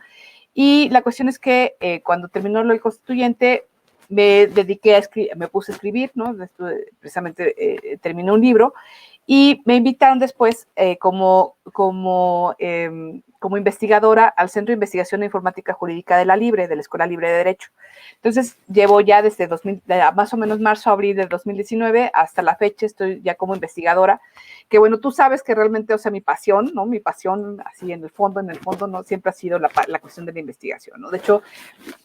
Y la cuestión es que cuando terminó lo constituyente, me dediqué me puse a escribir, ¿no? Precisamente terminé un libro y me invitaron después como como investigadora al Centro de Investigación e Informática Jurídica de la Libre, de la Escuela Libre de Derecho. Entonces, llevo ya desde más o menos marzo, abril del 2019 hasta la fecha, estoy ya como investigadora, que bueno, tú sabes que realmente, o sea, mi pasión, ¿no? Mi pasión, así en el fondo, ¿no? Siempre ha sido la cuestión de la investigación, ¿no? De hecho,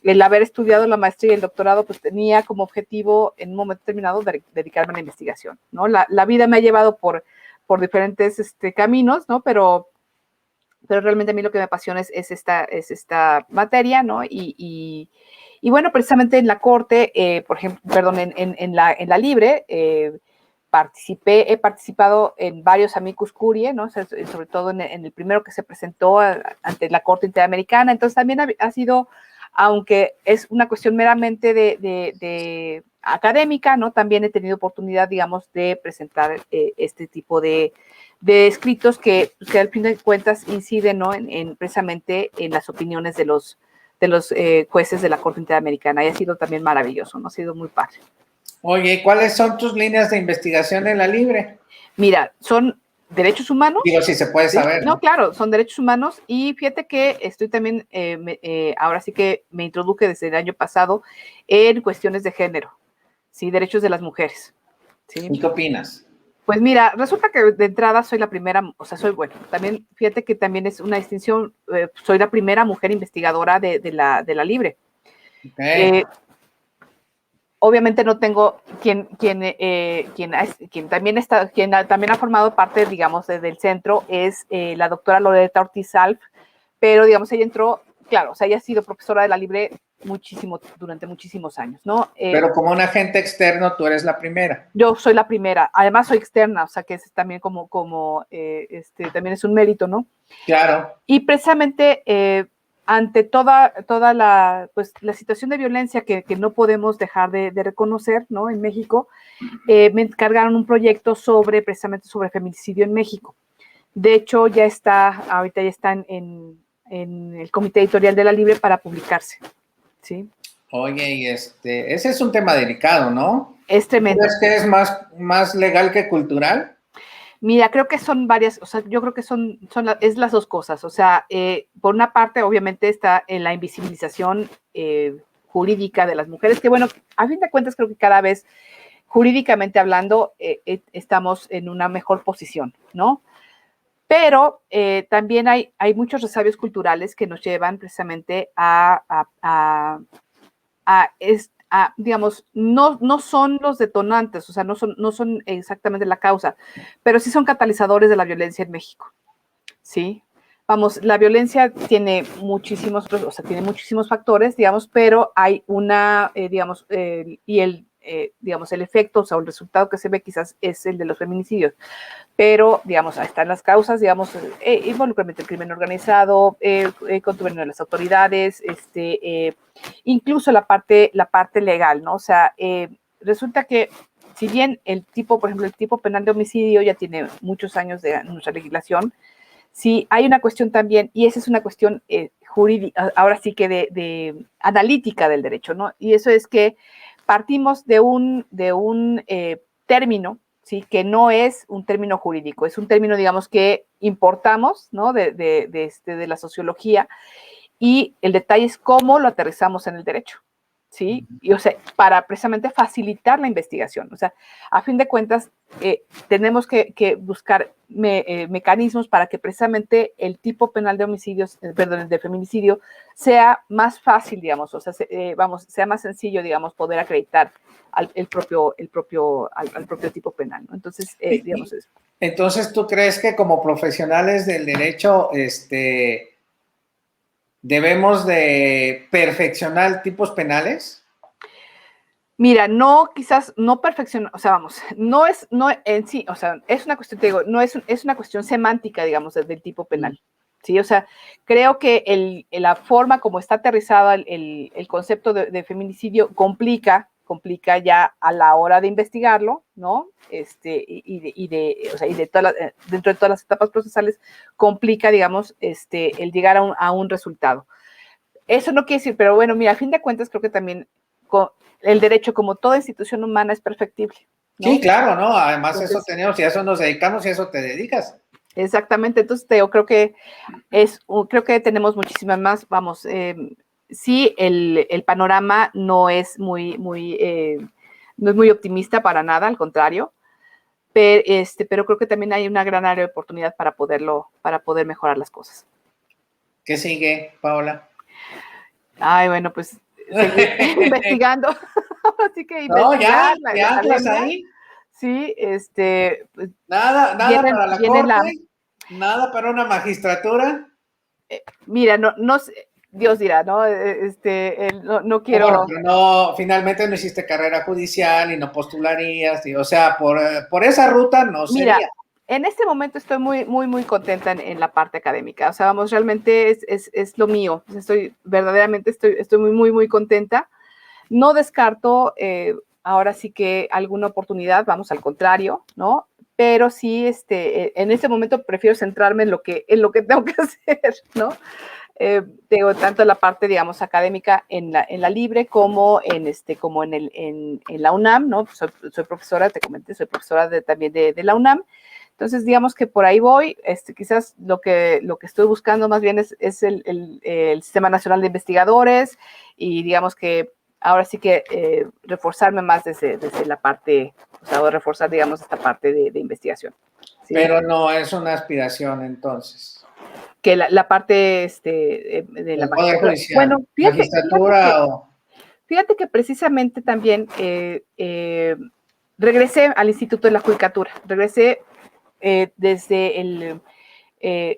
el haber estudiado la maestría y el doctorado, pues tenía como objetivo en un momento determinado dedicarme a la investigación, ¿no? La vida me ha llevado por diferentes caminos, ¿no? Pero realmente a mí lo que me apasiona es esta materia, ¿no? Y bueno, precisamente en la Corte, por ejemplo, perdón, en la Libre, he participado en varios amicus curiae, ¿no? O sea, sobre todo en el primero que se presentó ante la Corte Interamericana. Entonces también ha sido, aunque es una cuestión meramente de académica, ¿no? También he tenido oportunidad, digamos, de presentar este tipo de escritos que al fin de cuentas inciden, ¿no? Precisamente en las opiniones de los jueces de la Corte Interamericana. Y ha sido también maravilloso, ¿no? Ha sido muy padre. Oye, ¿cuáles son tus líneas de investigación en la Libre? Mira, son derechos humanos. Digo, si se puede saber. No, claro, son derechos humanos. Y fíjate que estoy también, ahora sí que me introduje desde el año pasado en cuestiones de género, ¿sí? Derechos de las mujeres. ¿Sí? ¿Y qué opinas? Pues mira, resulta que de entrada soy la primera, o sea, también, fíjate que también es una distinción, soy la primera mujer investigadora de la Libre. Okay. Obviamente no tengo quien también ha formado parte, digamos, del centro, es la doctora Loreta Ortiz Alf, pero digamos, ella entró, claro, o sea, ella ha sido profesora de la Libre durante muchísimos años, ¿no? Pero como un agente externo, tú eres la primera. Yo soy la primera, además soy externa, o sea, que es también también es un mérito, ¿no? Claro. Y precisamente ante toda la situación de violencia que no podemos dejar de reconocer, ¿no? En México, me encargaron un proyecto precisamente sobre feminicidio en México. De hecho, ahorita ya está en el comité editorial de la Libre para publicarse, ¿sí? Oye, y ese es un tema delicado, ¿no? Es tremendo. ¿Crees que es más legal que cultural? Mira, creo que son varias, o sea, yo creo que es las dos cosas. O sea, por una parte, obviamente, está en la invisibilización jurídica de las mujeres, que bueno, a fin de cuentas creo que cada vez, jurídicamente hablando, estamos en una mejor posición, ¿no? Pero también hay muchos resabios culturales que nos llevan precisamente digamos, no son los detonantes, o sea, no son exactamente la causa, pero sí son catalizadores de la violencia en México, ¿sí? Vamos, la violencia tiene muchísimos factores, digamos, pero hay digamos, digamos, el efecto, o sea, el resultado que se ve quizás es el de los feminicidios. Pero, digamos, ahí están las causas, digamos, involucramiento del crimen organizado, contubernio de las autoridades, incluso la parte legal, ¿no? O sea, resulta que si bien por ejemplo, el tipo penal de homicidio ya tiene muchos años de nuestra legislación, sí hay una cuestión también, y esa es una cuestión jurídica, ahora sí que de analítica del derecho, ¿no? Y eso es que partimos de un término, ¿sí? Que no es un término jurídico, es un término, digamos, que importamos, ¿no? De la sociología, y el detalle es cómo lo aterrizamos en el derecho, ¿sí? Y, o sea, para precisamente facilitar la investigación. O sea, a fin de cuentas, tenemos que buscar mecanismos para que precisamente el tipo penal de homicidios, de feminicidio, sea más fácil, digamos, o sea, sea más sencillo, digamos, poder acreditar al propio tipo penal, ¿no? Entonces, digamos eso. Entonces, ¿tú crees que como profesionales del derecho, debemos de perfeccionar tipos penales? Mira, quizás no perfeccionar, o sea, vamos, no en sí, o sea, es una cuestión, te digo, no es una cuestión semántica, digamos, del tipo penal, ¿sí? O sea, creo que la forma como está aterrizada el concepto de feminicidio complica ya a la hora de investigarlo, ¿no? Dentro de todas las etapas procesales, complica, digamos, el llegar a un resultado. Eso no quiere decir, pero bueno, mira, a fin de cuentas creo que también el derecho, como toda institución humana, es perfectible, ¿no? Sí, claro, ¿no? Además, entonces, eso tenemos y a eso nos dedicamos y a eso te dedicas. Exactamente, entonces yo creo que creo que tenemos muchísimas más, vamos, sí, el panorama no es no es muy optimista para nada, al contrario, pero creo que también hay una gran área de oportunidad para poder mejorar las cosas. ¿Qué sigue, Paola? Ay, bueno, pues seguir investigando, así que investigar. No, ¿Te anclas ahí? Sí, pues, nada para la corte, nada para una magistratura. Mira, no sé, Dios dirá, ¿no? No quiero. Bueno, pero no, finalmente no hiciste carrera judicial y no postularías, o sea, por esa ruta no sería. Mira, en este momento estoy muy contenta en la parte académica. O sea, vamos, realmente es lo mío. Verdaderamente estoy muy contenta. No descarto ahora sí que alguna oportunidad, vamos, al contrario, ¿no? Pero sí, en este momento prefiero centrarme en lo que tengo que hacer, ¿no? Tengo tanto la parte, digamos, académica en la Libre como en la UNAM, ¿no? Soy profesora, te comenté, soy profesora también de la UNAM. Entonces, digamos que por ahí voy. Quizás lo que estoy buscando más bien es el Sistema Nacional de Investigadores y digamos que ahora sí que reforzarme más desde la parte, o sea, reforzar, digamos, esta parte de investigación. ¿Sí? Pero no es una aspiración, entonces. Que la parte de la magistratura. Bueno, fíjate que precisamente también regresé al Instituto de la Judicatura. Regresé desde el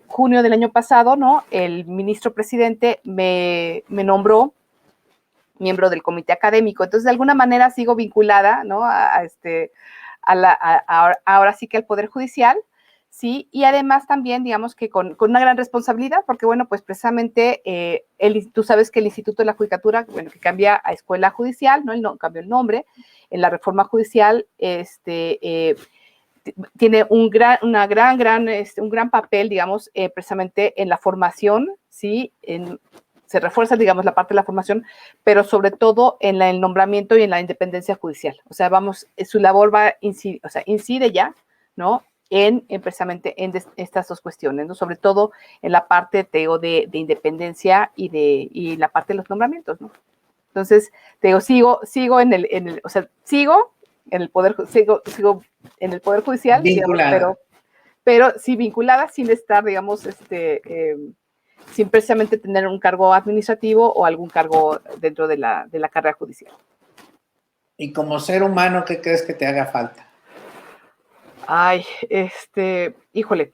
junio del año pasado, ¿no? El ministro presidente me nombró miembro del comité académico. Entonces, de alguna manera sigo vinculada, ¿no? Ahora sí que al Poder Judicial, ¿sí? Y además también, digamos que con una gran responsabilidad, porque, bueno, pues precisamente tú sabes que el Instituto de la Judicatura, bueno, que cambia a Escuela Judicial, ¿no? Cambió el nombre, en la reforma judicial, tiene un gran papel, digamos, precisamente en la formación, ¿sí? Se refuerza, digamos, la parte de la formación, pero sobre todo en el nombramiento y en la independencia judicial. O sea, vamos, su labor incide ya, ¿no? Precisamente en estas dos cuestiones, ¿no? Sobre todo en la parte, te digo, de independencia y la parte de los nombramientos, ¿no? Entonces, te digo, sigo en el poder, sigo en el Poder Judicial, digamos, pero sí vinculada, sin estar, digamos, sin precisamente tener un cargo administrativo o algún cargo dentro de la carrera judicial. Y como ser humano, ¿qué crees que te haga falta? Ay, híjole,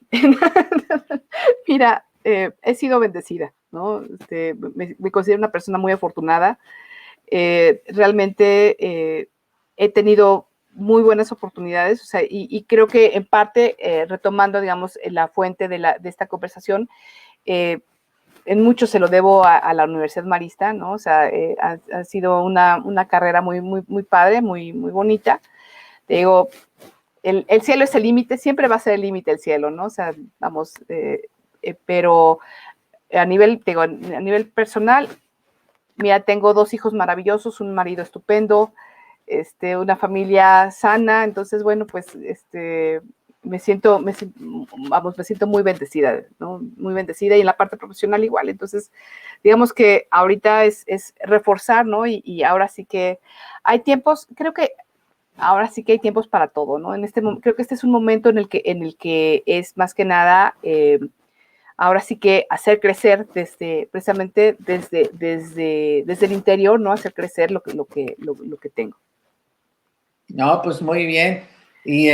mira, he sido bendecida, ¿no? Me considero una persona muy afortunada. Realmente he tenido muy buenas oportunidades, o sea, y creo que en parte, retomando, digamos, la fuente de esta conversación, en mucho se lo debo a la Universidad Marista, ¿no? O sea, ha sido una carrera muy padre, muy bonita. Te digo, el cielo es el límite, siempre va a ser el límite el cielo, ¿no? O sea, vamos, pero a nivel personal, mira, tengo 2 hijos maravillosos, un marido estupendo, una familia sana, entonces, bueno, pues, me siento muy bendecida, ¿no? Muy bendecida, y en la parte profesional igual. Entonces, digamos que ahorita es reforzar, ¿no? Y ahora sí que hay tiempos, creo que ahora sí que hay tiempos para todo, ¿no? Creo que este es un momento en el que es más que nada, ahora sí que hacer crecer precisamente desde el interior, ¿no? Hacer crecer lo que tengo. No, pues muy bien. Y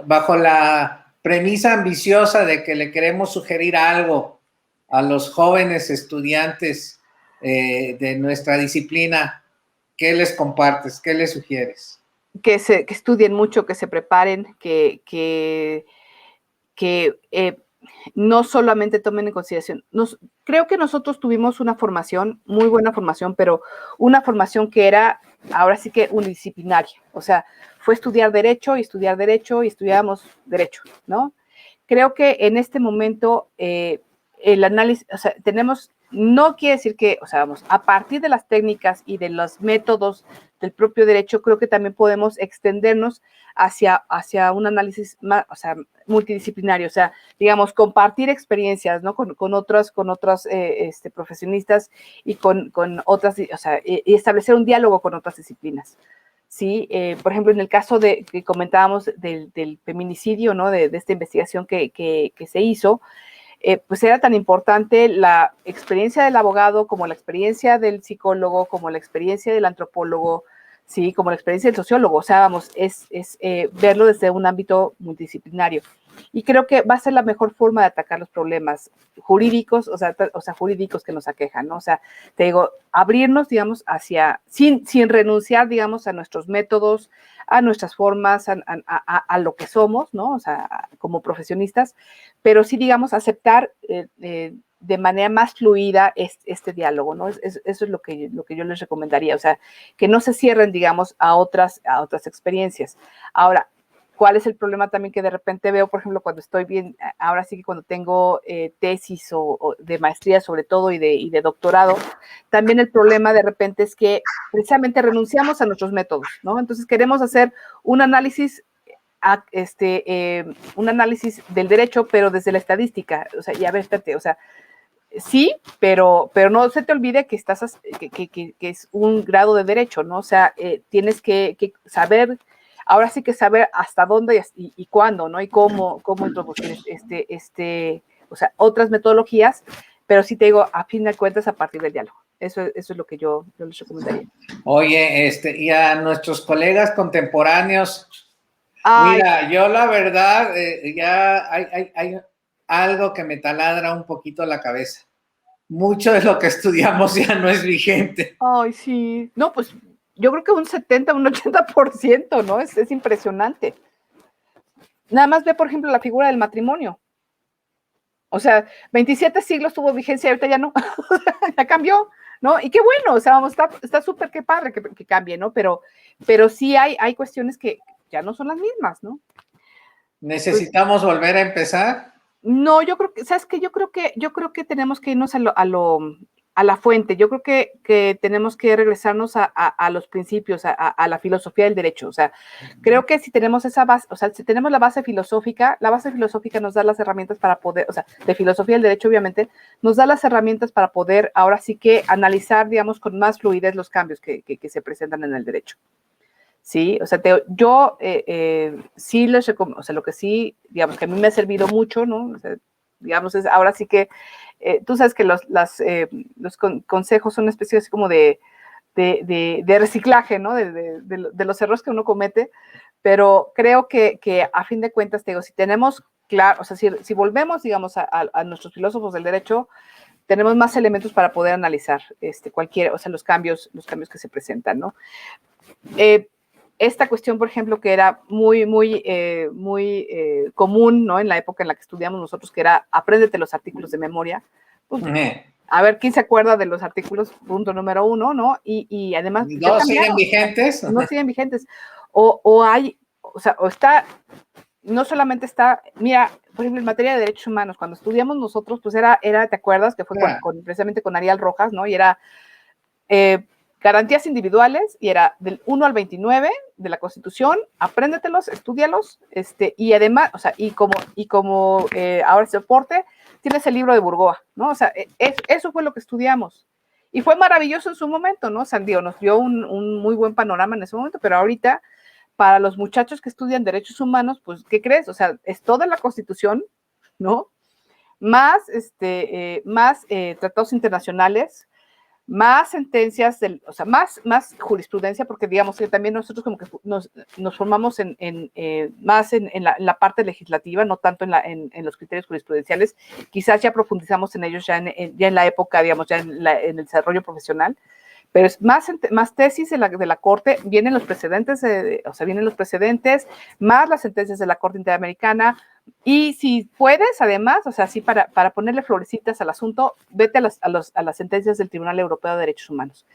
bajo la premisa ambiciosa de que le queremos sugerir algo a los jóvenes estudiantes de nuestra disciplina, ¿qué les compartes? ¿Qué les sugieres? Que estudien mucho, que se preparen, que no solamente tomen en consideración. Creo que nosotros tuvimos una formación, muy buena formación, pero una formación que era, ahora sí que unidisciplinaria. O sea, fue estudiar derecho y estudiábamos derecho, ¿no? Creo que en este momento el análisis, o sea, tenemos no quiere decir que, o sea, vamos, a partir de las técnicas y de los métodos del propio derecho, creo que también podemos extendernos hacia un análisis más, o sea, multidisciplinario, o sea, digamos, compartir experiencias, ¿no? Con otros profesionistas y con otras, o sea, y establecer un diálogo con otras disciplinas. Sí, por ejemplo, en el caso que comentábamos del feminicidio, ¿no? De esta investigación que se hizo, pues era tan importante la experiencia del abogado como la experiencia del psicólogo, como la experiencia del antropólogo, sí, como la experiencia del sociólogo. O sea, vamos, es verlo desde un ámbito multidisciplinario. Y creo que va a ser la mejor forma de atacar los problemas jurídicos, o sea, jurídicos que nos aquejan, ¿no? O sea, te digo, abrirnos, digamos, sin renunciar, digamos, a nuestros métodos, a nuestras formas, a lo que somos, ¿no? O sea, como profesionistas, pero sí, digamos, aceptar de manera más fluida este diálogo, ¿no? Eso es lo que yo les recomendaría, o sea, que no se cierren, digamos, a otras experiencias. Ahora, ¿cuál es el problema también que de repente veo, por ejemplo, cuando estoy bien, ahora sí que cuando tengo tesis o de maestría sobre todo y de doctorado, también el problema de repente es que precisamente renunciamos a nuestros métodos, ¿no? Entonces queremos hacer un análisis un análisis del derecho, pero desde la estadística, o sea, ya ves, o sea, sí, pero no se te olvide que que es un grado de derecho, ¿no? O sea, tienes que saber, ahora sí que saber hasta dónde y cuándo, ¿no? Y cómo introducir o sea, otras metodologías, pero sí te digo, a fin de cuentas, a partir del diálogo. Eso es lo que yo les recomendaría. Oye, y a nuestros colegas contemporáneos, mira, yo la verdad, ya hay algo que me taladra un poquito la cabeza. Mucho de lo que estudiamos ya no es vigente. Ay, sí. No, pues yo creo que un 70, un 80%, ¿no? Es impresionante. Nada más ve, por ejemplo, la figura del matrimonio. O sea, 27 siglos tuvo vigencia y ahorita ya no, ya cambió, ¿no? Y qué bueno, o sea, vamos, está súper, qué padre que cambie, ¿no? Pero sí hay cuestiones que ya no son las mismas, ¿no? ¿Necesitamos volver a empezar? No, yo creo que, ¿sabes qué? Yo creo que tenemos que irnos a la fuente. Yo creo que tenemos que regresarnos a los principios, a la filosofía del derecho. O sea, creo que si tenemos esa base, o sea, si tenemos la base filosófica nos da las herramientas para poder, o sea, de filosofía del derecho, obviamente, nos da las herramientas para poder ahora sí que analizar, digamos, con más fluidez los cambios que se presentan en el derecho. Sí, o sea, yo sí les recomiendo, o sea, lo que sí, digamos, que a mí me ha servido mucho, ¿no? O sea, digamos, ahora sí que tú sabes que los consejos son una especie así como de reciclaje, ¿no? De los errores que uno comete, pero creo que a fin de cuentas, te digo, si tenemos claro, o sea, si volvemos, digamos, a nuestros filósofos del derecho, tenemos más elementos para poder analizar o sea, los cambios que se presentan, ¿no? Esta cuestión, por ejemplo, que era muy común, ¿no? En la época en la que estudiamos nosotros, que era apréndete los artículos de memoria. Pues, a ver, ¿quién se acuerda de los artículos? Punto número 1, ¿no? Y además... ¿No siguen vigentes? No siguen vigentes. O está, no solamente está, mira, por ejemplo, en materia de derechos humanos, cuando estudiamos nosotros, pues era ¿te acuerdas? Que fue precisamente con Ariel Rojas, ¿no? Y era... garantías individuales, y era del 1 al 29 de la Constitución, apréndetelos, estúdialos, y además, o sea, y como ahora soporte, tienes el libro de Burgoa, ¿no? O sea, eso fue lo que estudiamos. Y fue maravilloso en su momento, ¿no? Sandio nos dio un muy buen panorama en ese momento, pero ahorita, para los muchachos que estudian derechos humanos, pues, ¿qué crees? O sea, es toda la Constitución, ¿no? Más tratados internacionales, más sentencias, o sea, más jurisprudencia, porque digamos que también nosotros como que nos formamos más en la parte legislativa, no tanto en los criterios jurisprudenciales. Quizás ya profundizamos en ellos ya en la época, digamos, ya en el desarrollo profesional, pero es más tesis de la Corte, vienen los precedentes, más las sentencias de la Corte Interamericana. Y si puedes, además, o sea, sí, para ponerle florecitas al asunto, vete a las sentencias del Tribunal Europeo de Derechos Humanos.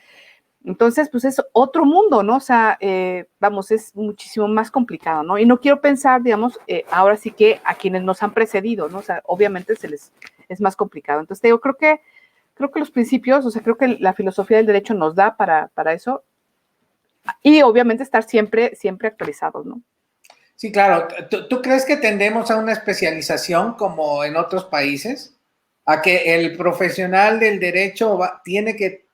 Entonces, pues es otro mundo, ¿no? O sea, vamos, es muchísimo más complicado, ¿no? Y no quiero pensar, digamos, ahora sí que a quienes nos han precedido, ¿no? O sea, obviamente es más complicado. Entonces, creo creo que los principios, o sea, creo que la filosofía del derecho nos da para eso, y obviamente estar siempre actualizados, ¿no? Sí, claro. ¿Tú crees que tendemos a una especialización como en otros países? A que el profesional del derecho tiene que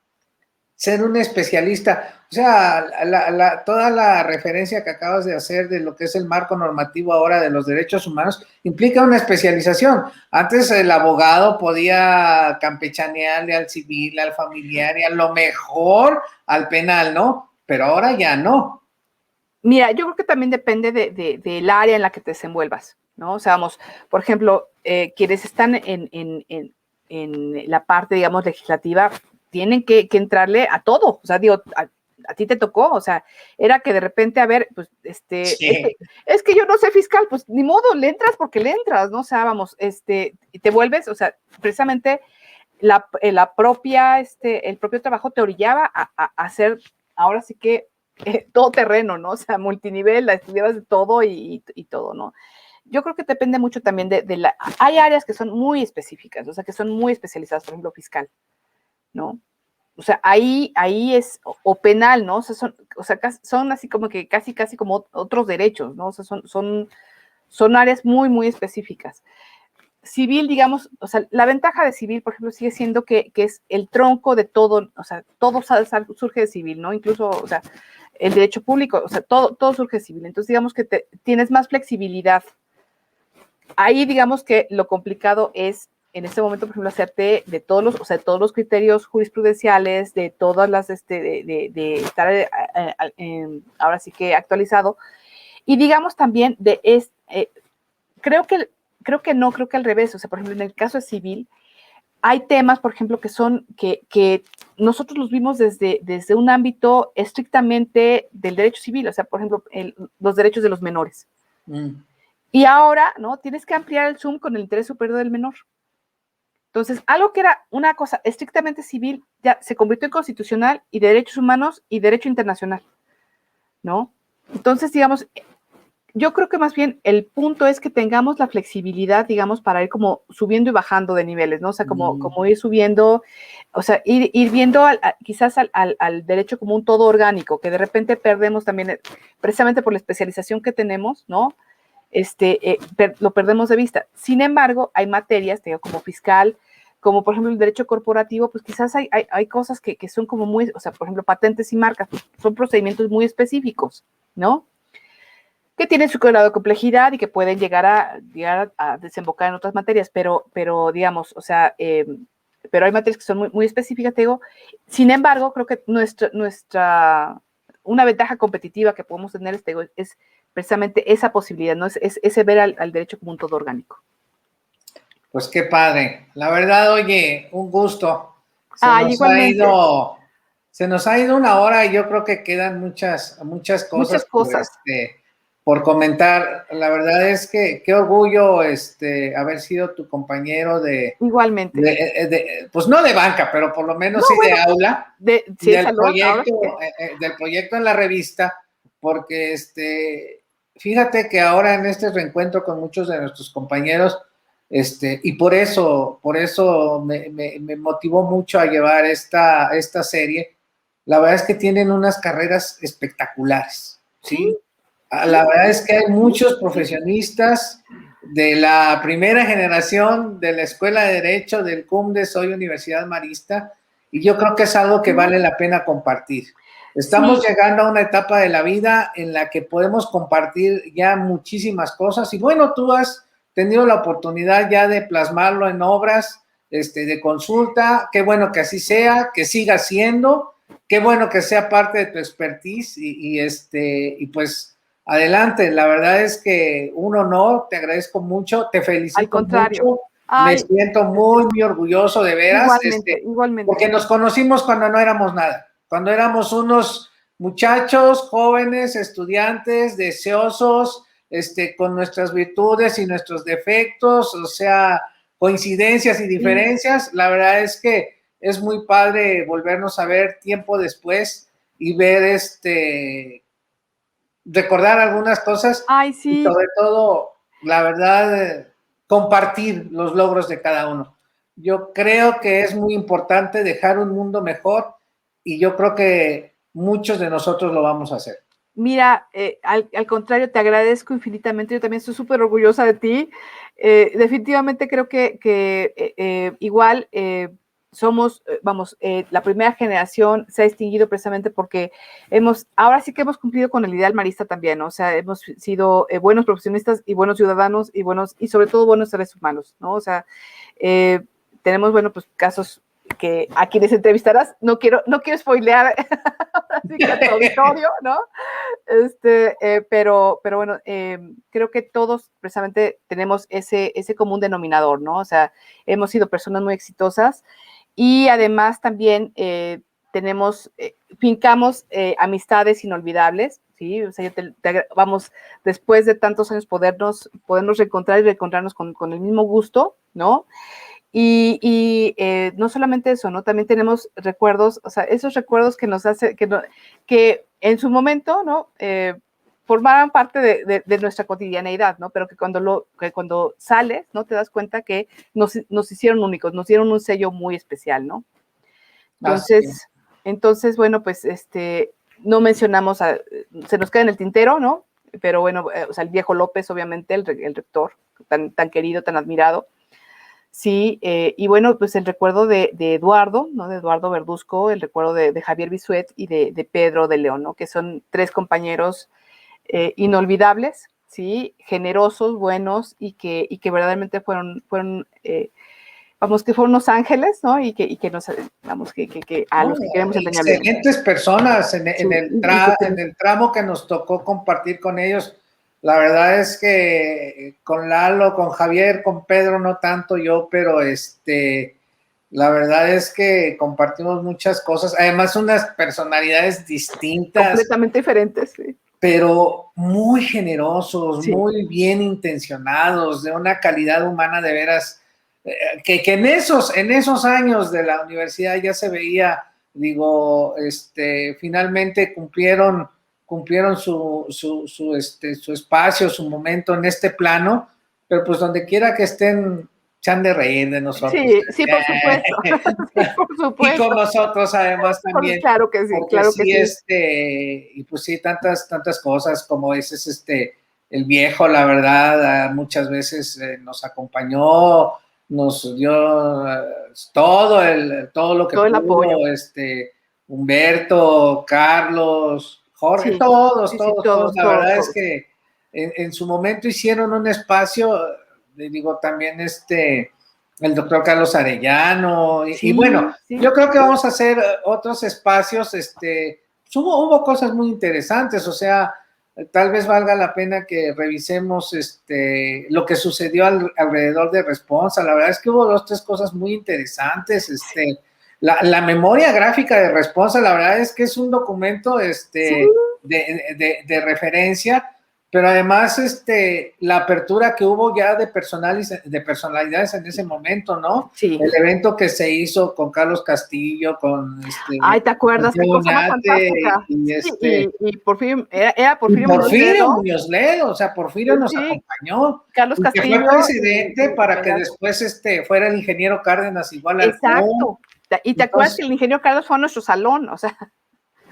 ser un especialista. O sea, toda la referencia que acabas de hacer de lo que es el marco normativo ahora de los derechos humanos implica una especialización. Antes el abogado podía campechanearle al civil, al familiar y a lo mejor al penal, ¿no? Pero ahora ya no. Mira, yo creo que también depende del área en la que te desenvuelvas, ¿no? O sea, vamos, por ejemplo, quienes están en la parte, digamos, legislativa, tienen que entrarle a todo. O sea, digo, a ti te tocó, o sea, era que de repente, a ver, pues, Sí. es que yo no sé fiscal, pues ni modo, le entras porque le entras, ¿no? O sea, vamos, y te vuelves, o sea, precisamente el propio trabajo te orillaba a hacer, ahora sí que todo terreno, ¿no? O sea, multinivel, la estudiabas de todo y todo, ¿no? Yo creo que depende mucho también hay áreas que son muy específicas, o sea, que son muy especializadas, por ejemplo, fiscal, ¿no? O sea, ahí es, o penal, ¿no? O sea, son así como que casi como otros derechos, ¿no? O sea, son áreas muy, muy específicas. Civil, digamos, o sea, la ventaja de civil, por ejemplo, sigue siendo que es el tronco de todo, o sea, todo surge de civil, ¿no? Incluso, o sea, el derecho público, o sea, todo surge de civil. Entonces, digamos que tienes más flexibilidad. Ahí, digamos que lo complicado es, en este momento, por ejemplo, hacerte de todos los criterios jurisprudenciales, de todas las, de estar ahora sí que actualizado. Y digamos también creo que al revés, o sea, por ejemplo, en el caso de civil, hay temas, por ejemplo, que nosotros los vimos desde un ámbito estrictamente del derecho civil, o sea, por ejemplo, los derechos de los menores. Y ahora, ¿no? Tienes que ampliar el zoom con el interés superior del menor. Entonces, algo que era una cosa estrictamente civil, ya se convirtió en constitucional y de derechos humanos y derecho internacional, ¿no? Entonces, digamos, yo creo que más bien el punto es que tengamos la flexibilidad, digamos, para ir como subiendo y bajando de niveles, ¿no? O sea, como ir subiendo, o sea, ir viendo quizás al derecho como un todo orgánico, que de repente perdemos también, precisamente por la especialización que tenemos, ¿no? Lo perdemos de vista. Sin embargo, hay materias, digo, como fiscal, como por ejemplo el derecho corporativo, pues quizás hay cosas que son como muy, o sea, por ejemplo, patentes y marcas, pues son procedimientos muy específicos, ¿no? Que tienen su grado de complejidad y que pueden llegar a desembocar en otras materias, pero digamos, o sea, pero hay materias que son muy, muy específicas, te digo. Sin embargo, creo que una ventaja competitiva que podemos tener es precisamente esa posibilidad, ¿no? Es ese ver al derecho como un todo orgánico. Pues qué padre. La verdad, oye, un gusto. Igualmente. Se nos ha ido una hora y yo creo que quedan muchas Muchas cosas cosas. por comentar. La verdad es que qué orgullo haber sido tu compañero Igualmente. pues no de banca, pero por lo menos No, sí de bueno, aula, sí, el salón, ahora sí. del proyecto en la revista, porque fíjate que ahora en este reencuentro con muchos de nuestros compañeros, y por eso me motivó mucho a llevar esta serie. La verdad es que tienen unas carreras espectaculares, ¿sí? La verdad es que hay muchos profesionistas de la primera generación de la Escuela de Derecho del CUM Soy Universidad Marista, y yo creo que es algo que vale la pena compartir. Estamos llegando a una etapa de la vida en la que podemos compartir ya muchísimas cosas, y bueno, tú has tenido la oportunidad ya de plasmarlo en obras de consulta. Qué bueno que así sea, que siga siendo, qué bueno que sea parte de tu expertise, y pues adelante. La verdad es que un honor, te agradezco mucho, te felicito mucho, me siento muy, muy orgulloso de veras, Igualmente. porque nos conocimos cuando no éramos nada, cuando éramos unos muchachos jóvenes, estudiantes, deseosos, con nuestras virtudes y nuestros defectos, o sea, coincidencias y diferencias. La verdad es que es muy padre volvernos a ver tiempo después y ver recordar algunas cosas. Sí. Y sobre todo, la verdad, compartir los logros de cada uno. Yo creo que es muy importante dejar un mundo mejor y yo creo que muchos de nosotros lo vamos a hacer. Mira, al contrario, te agradezco infinitamente. Yo también estoy súper orgullosa de ti. Definitivamente creo que igual somos, vamos, la primera generación se ha distinguido precisamente porque ahora sí que hemos cumplido con el ideal marista también, ¿no? O sea, hemos sido buenos profesionistas y buenos ciudadanos y sobre todo buenos seres humanos, ¿no? O sea, tenemos, bueno, pues casos que a quienes entrevistarás, no quiero spoilear así que a tu auditorio, ¿no? Pero bueno, creo que todos precisamente tenemos ese común denominador, ¿no? O sea, hemos sido personas muy exitosas y además también fincamos amistades inolvidables, ¿sí? O sea, vamos, después de tantos años podernos reencontrar y reencontrarnos con el mismo gusto, ¿no? Y no solamente eso, ¿no? También tenemos recuerdos, o sea, esos recuerdos que nos hace, que en su momento, ¿no? Formaban parte de nuestra cotidianeidad, ¿no? Pero que cuando sales, ¿no? Te das cuenta que nos hicieron únicos, nos dieron un sello muy especial, ¿no? Entonces, bueno, pues no mencionamos, se nos queda en el tintero, ¿no? Pero bueno, o sea, el viejo López, obviamente, el rector, tan querido, tan admirado. Sí, y bueno, pues el recuerdo de Eduardo, ¿no? De Eduardo Verduzco, el recuerdo de Javier Bisuet y de Pedro de León, ¿no? Que son tres compañeros inolvidables, ¿sí? Generosos, buenos y que verdaderamente fueron vamos, que fueron unos ángeles, ¿no? Y que nos, vamos, que a los que queremos enseñar. Excelentes personas en el tramo que nos tocó compartir con ellos. La verdad es que con Lalo, con Javier, con Pedro no tanto yo, pero la verdad es que compartimos muchas cosas, además unas personalidades distintas. Completamente diferentes, sí. Pero muy generosos, sí. Muy bien intencionados, de una calidad humana de veras, que en esos años de la universidad ya se veía, digo, finalmente cumplieron su espacio, su momento en este plano, pero pues donde quiera que estén, se han de reír de nosotros. Sí, por supuesto. Sí, por supuesto. Y con nosotros además también. Claro que sí, claro que sí. Y pues sí, tantas cosas como ese el viejo, la verdad, muchas veces nos acompañó, nos dio todo lo que todo el pudo, apoyo. Humberto, Carlos, Jorge, sí, todos. La verdad es que en su momento hicieron un espacio, digo, también el doctor Carlos Arellano, y bueno, yo creo que vamos a hacer otros espacios, hubo cosas muy interesantes, o sea, tal vez valga la pena que revisemos lo que sucedió alrededor de Responsa. La verdad es que hubo 2, 3 cosas muy interesantes, la memoria gráfica de Responsa, la verdad es que es un documento de referencia, pero además la apertura que hubo ya de personalidades en ese momento, ¿no? Sí. El evento que se hizo con Carlos Castillo, con Ay, ¿te acuerdas? Qué cosa más fantástica. Y Porfirio, era Porfirio Muñoz Ledo, o sea, Porfirio nos acompañó. Carlos Castillo. Que fue presidente para que después fuera el ingeniero Cárdenas igual al Exacto. Y te acuerdas que el ingeniero Cárdenas fue a nuestro salón, o sea.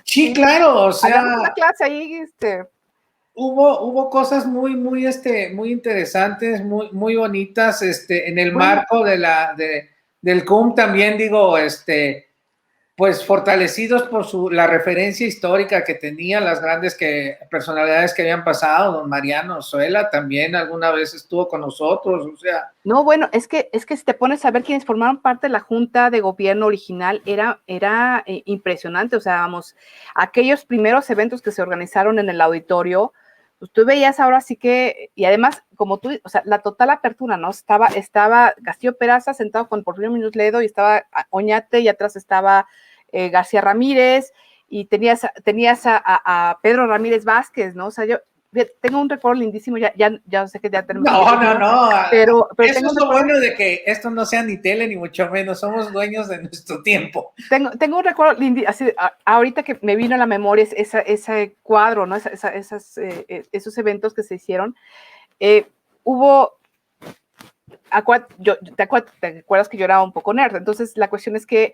Sí, claro, o sea. Hagamos una clase ahí, Hubo cosas muy interesantes, muy bonitas, en el marco del CUM también, digo, pues fortalecidos por la referencia histórica que tenía, las grandes personalidades que habían pasado, don Mariano Zuela también alguna vez estuvo con nosotros, o sea. No, bueno, es que si te pones a ver quienes formaron parte de la Junta de Gobierno original, era impresionante, o sea, vamos, aquellos primeros eventos que se organizaron en el auditorio, pues tú veías ahora sí que, y además, como tú, o sea, la total apertura, ¿no? Estaba Castillo Peraza sentado con Porfirio Muñoz Ledo y estaba Oñate y atrás estaba García Ramírez y tenías a Pedro Ramírez Vázquez, ¿no? O sea, yo tengo un recuerdo lindísimo, ya sé que ya tenemos... No, pero eso es lo bueno de que esto no sea ni tele ni mucho menos, somos dueños de nuestro tiempo. Tengo un recuerdo lindísimo, así, ahorita que me vino a la memoria ese cuadro, ¿no? Esos eventos que se hicieron, hubo ¿te acuerdas que yo era un poco nerd? Entonces, la cuestión es que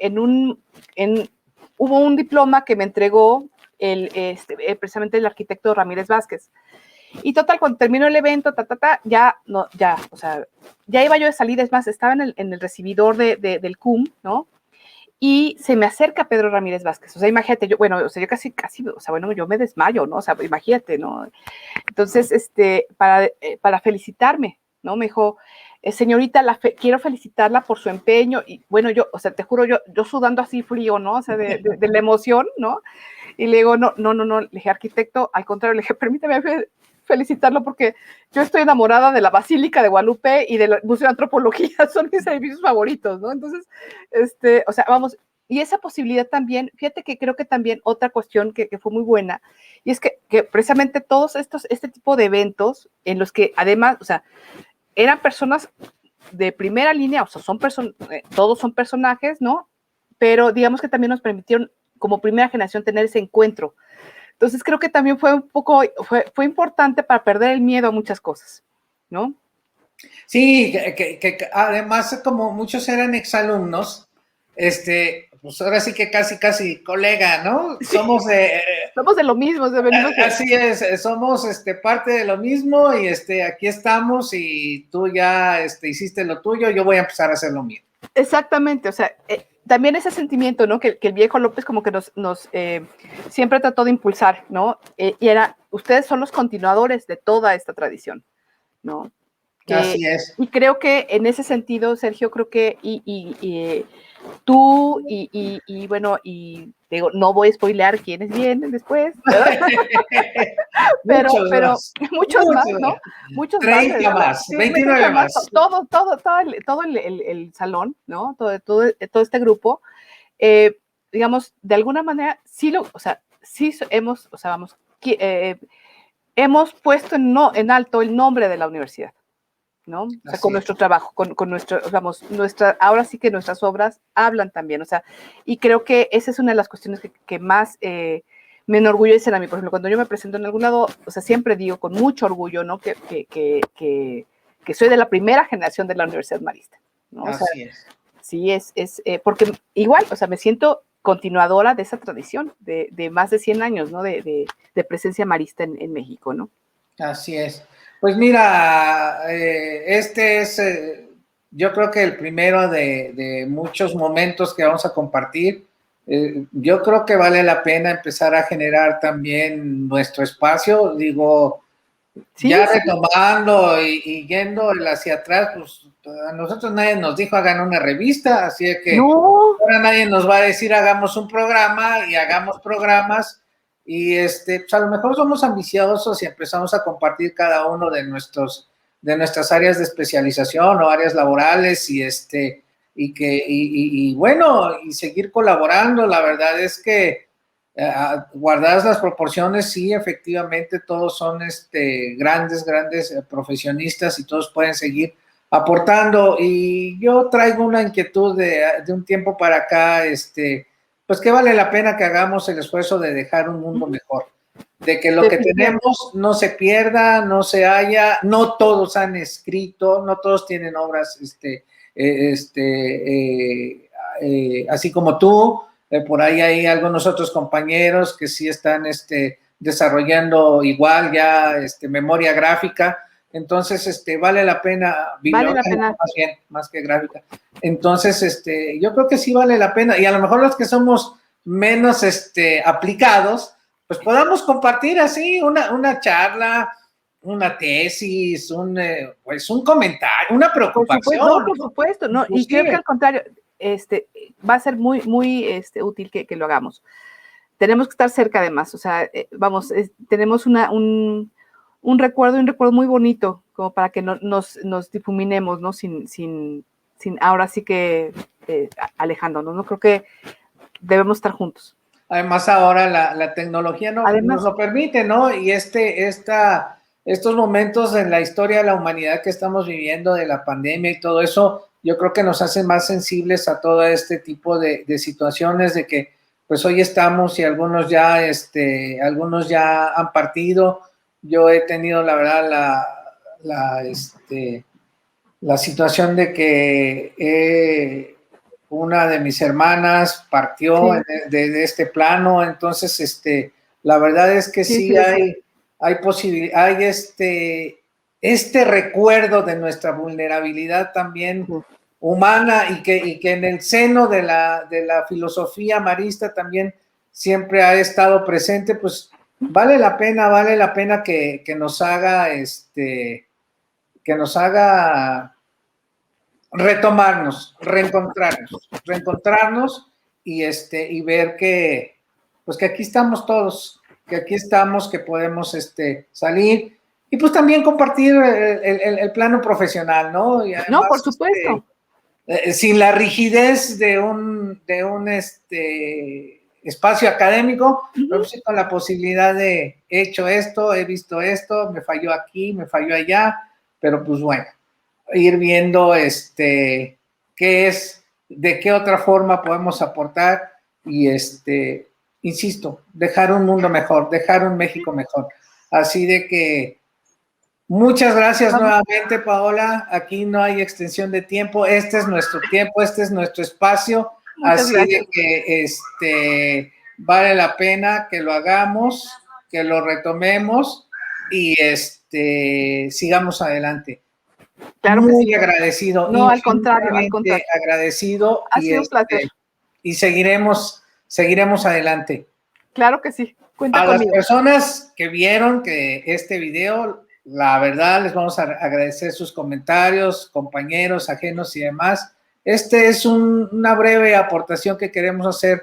hubo un diploma que me entregó precisamente el arquitecto Ramírez Vázquez. Y total, cuando terminó el evento, ya iba yo de salida, es más, estaba en el recibidor del CUM, ¿no? Y se me acerca Pedro Ramírez Vázquez. O sea, imagínate, yo casi, yo me desmayo, ¿no? O sea, imagínate, ¿no? Entonces, para felicitarme, ¿no? Me dijo, señorita, quiero felicitarla por su empeño. Y bueno, yo, o sea, te juro, yo sudando así frío, ¿no? O sea, de la emoción, ¿no? Y le digo, no, le dije, arquitecto, al contrario, le dije, permítame felicitarlo porque yo estoy enamorada de la Basílica de Guadalupe y del Museo de Antropología, son mis edificios favoritos, ¿no? Entonces, o sea, vamos, y esa posibilidad también, fíjate que creo que también otra cuestión que fue muy buena, y es que precisamente todos este tipo de eventos en los que además, o sea, eran personas de primera línea, o sea, todos son personajes, ¿no? Pero digamos que también nos permitieron como primera generación tener ese encuentro. Entonces creo que también fue importante para perder el miedo a muchas cosas, ¿no? Sí, que además como muchos eran exalumnos, pues ahora sí que casi colega, ¿no? Sí. Somos de lo mismo. Así es, somos parte de lo mismo y aquí estamos y tú ya hiciste lo tuyo, yo voy a empezar a hacer lo mío. Exactamente, o sea, también ese sentimiento, ¿no? Que el viejo López como que nos siempre trató de impulsar, ¿no? Y ustedes son los continuadores de toda esta tradición, ¿no? Así es. Y creo que en ese sentido, Sergio, creo que tú y bueno, y digo, no voy a spoilear quiénes vienen después, pero muchos más, ¿no? Muchos 30 más, 29 más. Todo el salón, ¿no? Todo este grupo, digamos, de alguna manera, sí hemos puesto en alto el nombre de la universidad, ¿no? O sea, con nuestro trabajo, con nuestro, vamos, ahora sí que nuestras obras hablan también, o sea, y creo que esa es una de las cuestiones que más me enorgullecen a mí. Por ejemplo, cuando yo me presento en algún lado, o sea, siempre digo con mucho orgullo, ¿no? Que soy de la primera generación de la Universidad Marista, ¿no? O sea, así es. Sí, porque igual, o sea, me siento continuadora de esa tradición de más de 100 años, ¿no? De presencia marista en México, ¿no? Así es. Pues mira, yo creo que el primero de muchos momentos que vamos a compartir. Yo creo que vale la pena empezar a generar también nuestro espacio, digo, ya retomando y yendo hacia atrás, pues a nosotros nadie nos dijo hagan una revista, así que ahora nadie nos va a decir hagamos un programa y hagamos programas. Y pues a lo mejor somos ambiciosos y empezamos a compartir cada uno de nuestras áreas de especialización o áreas laborales y bueno, y seguir colaborando. La verdad es que guardadas las proporciones, sí, efectivamente todos son grandes profesionistas y todos pueden seguir aportando. Y yo traigo una inquietud de un tiempo para acá, pues que vale la pena que hagamos el esfuerzo de dejar un mundo mejor, de que lo que tenemos no se pierda, no se haya, no todos han escrito, no todos tienen obras así como tú, por ahí hay algunos otros compañeros que sí están desarrollando igual ya memoria gráfica. Entonces, vale la pena, más que gráfica. Entonces, yo creo que sí vale la pena, y a lo mejor los que somos menos aplicados, pues podamos compartir así una charla, una tesis, pues un comentario, una preocupación. Por supuesto, ¿no? Y creo que al contrario, va a ser muy, muy útil que lo hagamos. Tenemos que estar cerca además, o sea, vamos, tenemos un recuerdo muy bonito, como para que nos difuminemos, ¿no? Sin ahora sí que alejándonos, ¿no? Creo que debemos estar juntos. Además, ahora la tecnología nos lo permite, ¿no? Y estos momentos en la historia de la humanidad que estamos viviendo, de la pandemia y todo eso, yo creo que nos hacen más sensibles a todo este tipo de situaciones, de que pues hoy estamos y algunos ya han partido. Yo he tenido, la verdad, la situación de que una de mis hermanas partió de este plano, entonces, la verdad es que sí hay posibilidad, hay este recuerdo de nuestra vulnerabilidad también humana y que en el seno de la filosofía marista también siempre ha estado presente, pues vale la pena que nos haga retomarnos, reencontrarnos y ver que pues que aquí estamos todos, que aquí estamos, que podemos salir y pues también compartir el plano profesional, ¿no? Y además, no, por supuesto. Sin la rigidez de un espacio académico, pero sí con la posibilidad de he hecho esto, he visto esto, me falló aquí, me falló allá, pero pues bueno, ir viendo qué es, de qué otra forma podemos aportar y insisto, dejar un mundo mejor, dejar un México mejor. Así de que muchas gracias nuevamente, Paola. Aquí no hay extensión de tiempo. Este es nuestro tiempo, este es nuestro espacio. Así de que vale la pena que lo hagamos, que lo retomemos y sigamos adelante. Claro muy que sí. agradecido. No, al contrario. Agradecido ha sido un placer. Y seguiremos adelante. Claro que sí. Cuenta conmigo. Las personas que vieron que este video, la verdad, les vamos a agradecer sus comentarios, compañeros, ajenos y demás. Es una breve aportación que queremos hacer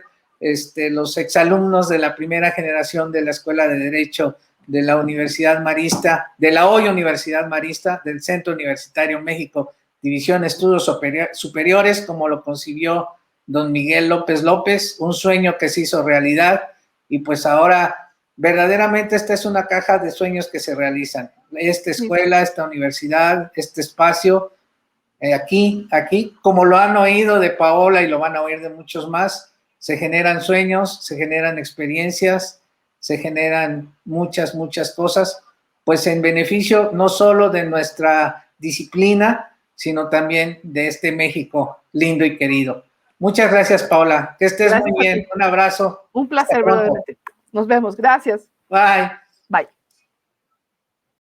los exalumnos de la primera generación de la Escuela de Derecho de la Universidad Marista, de la hoy Universidad Marista, del Centro Universitario México, División de Estudios Superiores, como lo concibió don Miguel López López, un sueño que se hizo realidad, y pues ahora verdaderamente esta es una caja de sueños que se realizan. Esta escuela, esta universidad, este espacio, aquí, como lo han oído de Paola y lo van a oír de muchos más, se generan sueños, se generan experiencias, se generan muchas cosas, pues en beneficio no solo de nuestra disciplina, sino también de este México lindo y querido. Muchas gracias, Paola. Que estés muy bien. Un abrazo. Un placer, verdaderamente. Nos vemos. Gracias. Bye.